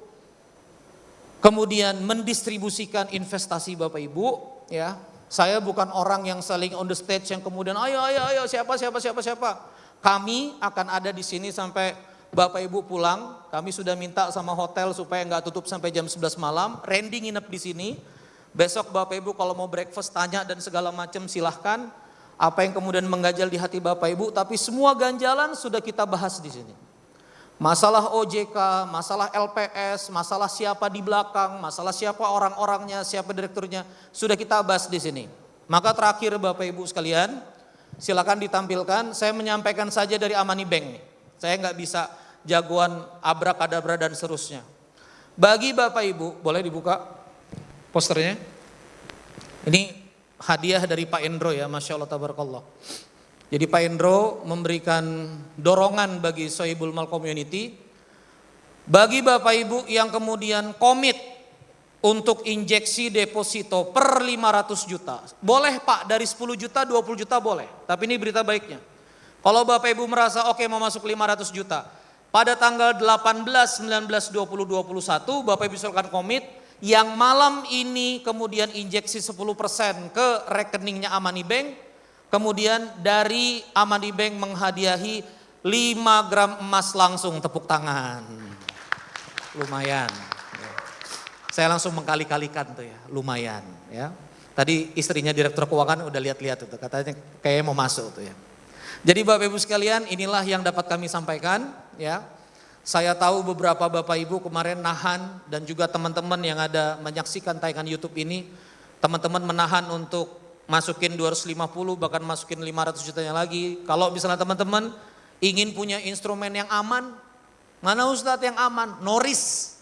kemudian mendistribusikan investasi Bapak Ibu ya. Saya bukan orang yang saling on the stage yang kemudian ayo siapa. Kami akan ada di sini sampai Bapak Ibu pulang. Kami sudah minta sama hotel supaya nggak tutup sampai jam 11 malam. Randy nginep di sini. Besok Bapak Ibu kalau mau breakfast tanya dan segala macam silahkan. Apa yang kemudian mengganjal di hati Bapak Ibu. Tapi semua ganjalan sudah kita bahas di sini. Masalah OJK, masalah LPS, masalah siapa di belakang, masalah siapa orang-orangnya, siapa direkturnya, sudah kita bahas di sini. Maka terakhir Bapak Ibu sekalian, silakan ditampilkan. Saya menyampaikan saja dari Amani Bank. Saya nggak bisa jagoan abrakadabra dan seterusnya. Bagi Bapak Ibu, boleh dibuka posternya? Ini hadiah dari Pak Endro ya, Masya Allah tabarakallah. Jadi Pak Endro memberikan dorongan bagi Sohibul Mal Community. Bagi Bapak Ibu yang kemudian komit untuk injeksi deposito per 500 juta. Boleh Pak dari 10 juta, 20 juta boleh. Tapi ini berita baiknya. Kalau Bapak Ibu merasa oke mau masuk 500 juta. Pada tanggal 18, 19, 20, 21 Bapak Ibu silakan komit. Yang malam ini kemudian injeksi 10% ke rekeningnya Amani Bank. Kemudian dari Amani Bank menghadiahi 5 gram emas langsung, tepuk tangan. Lumayan. Saya langsung mengkali-kalikan tuh ya, lumayan ya. Tadi istrinya Direktur Keuangan udah lihat-lihat itu, katanya kayaknya mau masuk tuh ya. Jadi Bapak Ibu sekalian, inilah yang dapat kami sampaikan ya. Saya tahu beberapa Bapak Ibu kemarin nahan dan juga teman-teman yang ada menyaksikan tayangan YouTube ini, teman-teman menahan untuk masukin 250 bahkan masukin 500 jutanya lagi. Kalau misalnya teman-teman ingin punya instrumen yang aman, mana Ustadz yang aman? No risk.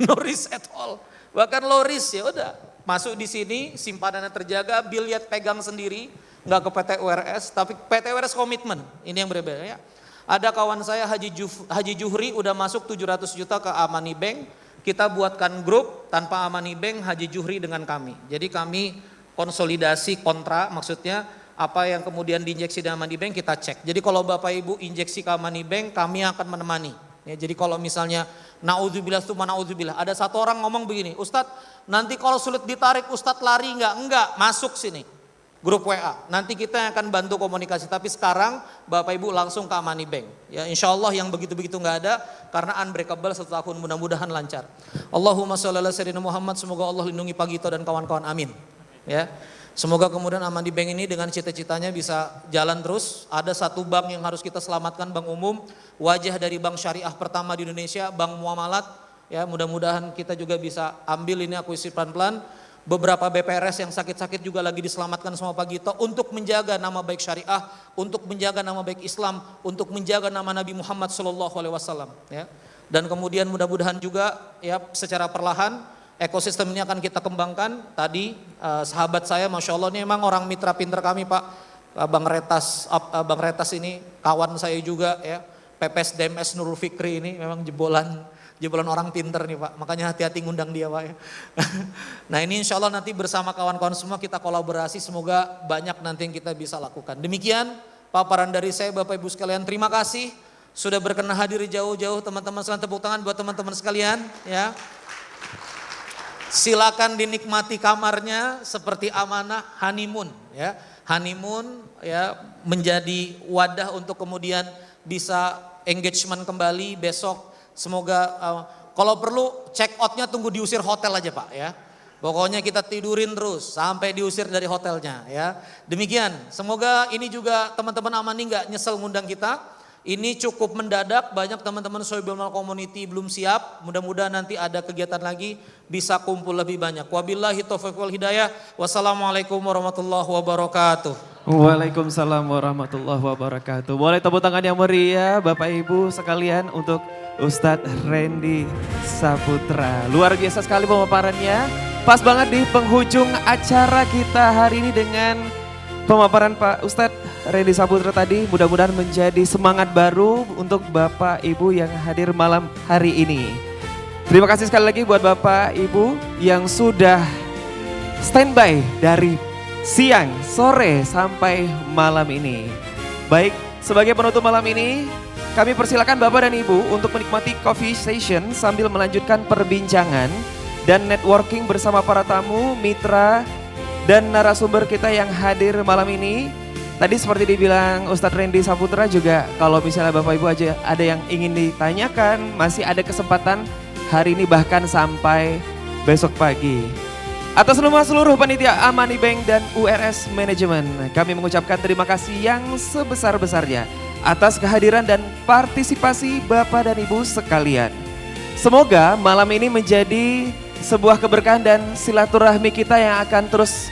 No risk at all. Bahkan low risk ya udah. Masuk di sini, simpanannya terjaga, biliat pegang sendiri, nggak ke PT URS, tapi PT URS komitmen. Ini yang berbeda ya. Ada kawan saya Haji Juhri udah masuk 700 juta ke Amani Bank. Kita buatkan grup tanpa Amani Bank, Haji Juhri dengan kami. Jadi kami konsolidasi kontra, maksudnya apa yang kemudian diinjeksi di Amani Bank kita cek. Jadi kalau Bapak Ibu injeksi ke Amani Bank, kami akan menemani. Ya, jadi kalau misalnya naudzubillah itu naudzubillah. Ada satu orang ngomong begini, Ustadz nanti kalau sulit ditarik Ustadz lari enggak? Enggak, masuk sini. Grup WA, nanti kita yang akan bantu komunikasi. Tapi sekarang Bapak Ibu langsung ke Amani Bank. Ya, insya Allah yang begitu-begitu nggak ada karena unbreakable 1 tahun, mudah-mudahan lancar. Allahumma sholli ala sayyidina Muhammad, semoga Allah lindungi Pak Gito dan kawan-kawan, amin. Ya, semoga kemudian Amani Bank ini dengan cita-citanya bisa jalan terus. Ada satu bank yang harus kita selamatkan, bank umum, wajah dari bank syariah pertama di Indonesia, bank muamalat. Ya, mudah-mudahan kita juga bisa ambil ini akuisisi pelan-pelan. Beberapa BPRS yang sakit-sakit juga lagi diselamatkan sama Pak Gito untuk menjaga nama baik syariah, untuk menjaga nama baik Islam, untuk menjaga nama Nabi Muhammad SAW. Ya. Dan kemudian mudah-mudahan juga ya secara perlahan ekosistem ini akan kita kembangkan. Tadi sahabat saya, masya Allah ini memang orang mitra pinter kami Pak, Bang Retas ini kawan saya juga ya, PPS DMS Nurul Fikri ini memang jebolan orang pinter nih Pak, makanya hati-hati ngundang dia Pak ya. Nah ini insya Allah nanti bersama kawan-kawan semua kita kolaborasi, semoga banyak nanti yang kita bisa lakukan. Demikian paparan dari saya Bapak Ibu sekalian, terima kasih sudah berkenan hadir jauh-jauh teman-teman sekalian, tepuk tangan buat teman-teman sekalian ya. Silakan dinikmati kamarnya seperti amanah honeymoon ya. Honeymoon ya menjadi wadah untuk kemudian bisa engagement kembali besok. Semoga kalau perlu check outnya tunggu diusir hotel aja Pak ya. Pokoknya kita tidurin terus sampai diusir dari hotelnya ya. Demikian, semoga ini juga teman-teman Amani nggak nyesel ngundang kita. Ini cukup mendadak, banyak teman-teman Sohibul Mal Community belum siap. Mudah-mudahan nanti ada kegiatan lagi bisa kumpul lebih banyak. Wabillahi taufiq wal hidayah. Wassalamualaikum warahmatullahi wabarakatuh. Waalaikumsalam warahmatullahi wabarakatuh. Boleh tepuk tangan yang meriah Bapak Ibu sekalian untuk Ustadz Randy Saputra. Luar biasa sekali pemaparannya. Pas banget di penghujung acara kita hari ini dengan pemaparan Pak Ustadz Randy Saputra tadi. Mudah-mudahan menjadi semangat baru untuk Bapak Ibu yang hadir malam hari ini. Terima kasih sekali lagi buat Bapak Ibu yang sudah standby dari siang, sore, sampai malam ini. Baik, sebagai penutup malam ini, kami persilakan Bapak dan Ibu untuk menikmati coffee session sambil melanjutkan perbincangan dan networking bersama para tamu, mitra, dan narasumber kita yang hadir malam ini. Tadi seperti dibilang Ustadz Randy Saputra juga, kalau misalnya Bapak Ibu aja ada yang ingin ditanyakan, masih ada kesempatan hari ini bahkan sampai besok pagi. Atas nama seluruh panitia Amani Bank dan URS Manajemen, kami mengucapkan terima kasih yang sebesar-besarnya atas kehadiran dan partisipasi Bapak dan Ibu sekalian. Semoga malam ini menjadi sebuah keberkahan dan silaturahmi kita yang akan terus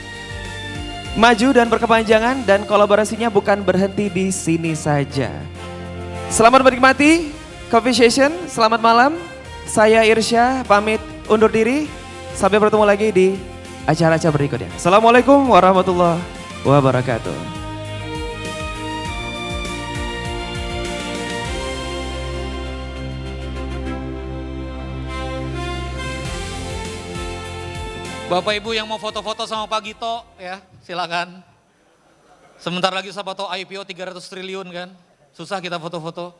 maju dan berkepanjangan, dan kolaborasinya bukan berhenti di sini saja. Selamat menikmati coffee session, selamat malam. Saya Irsya pamit undur diri. Sampai bertemu lagi di acara-acara berikutnya. Assalamualaikum warahmatullahi wabarakatuh. Bapak Ibu yang mau foto-foto sama Pak Gito ya silakan. Sebentar lagi siapa tahu IPO 300 triliun kan. Susah kita foto-foto.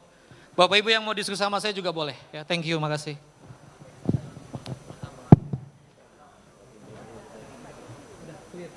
Bapak Ibu yang mau diskusi sama saya juga boleh ya. Thank you, makasih. Udah clear.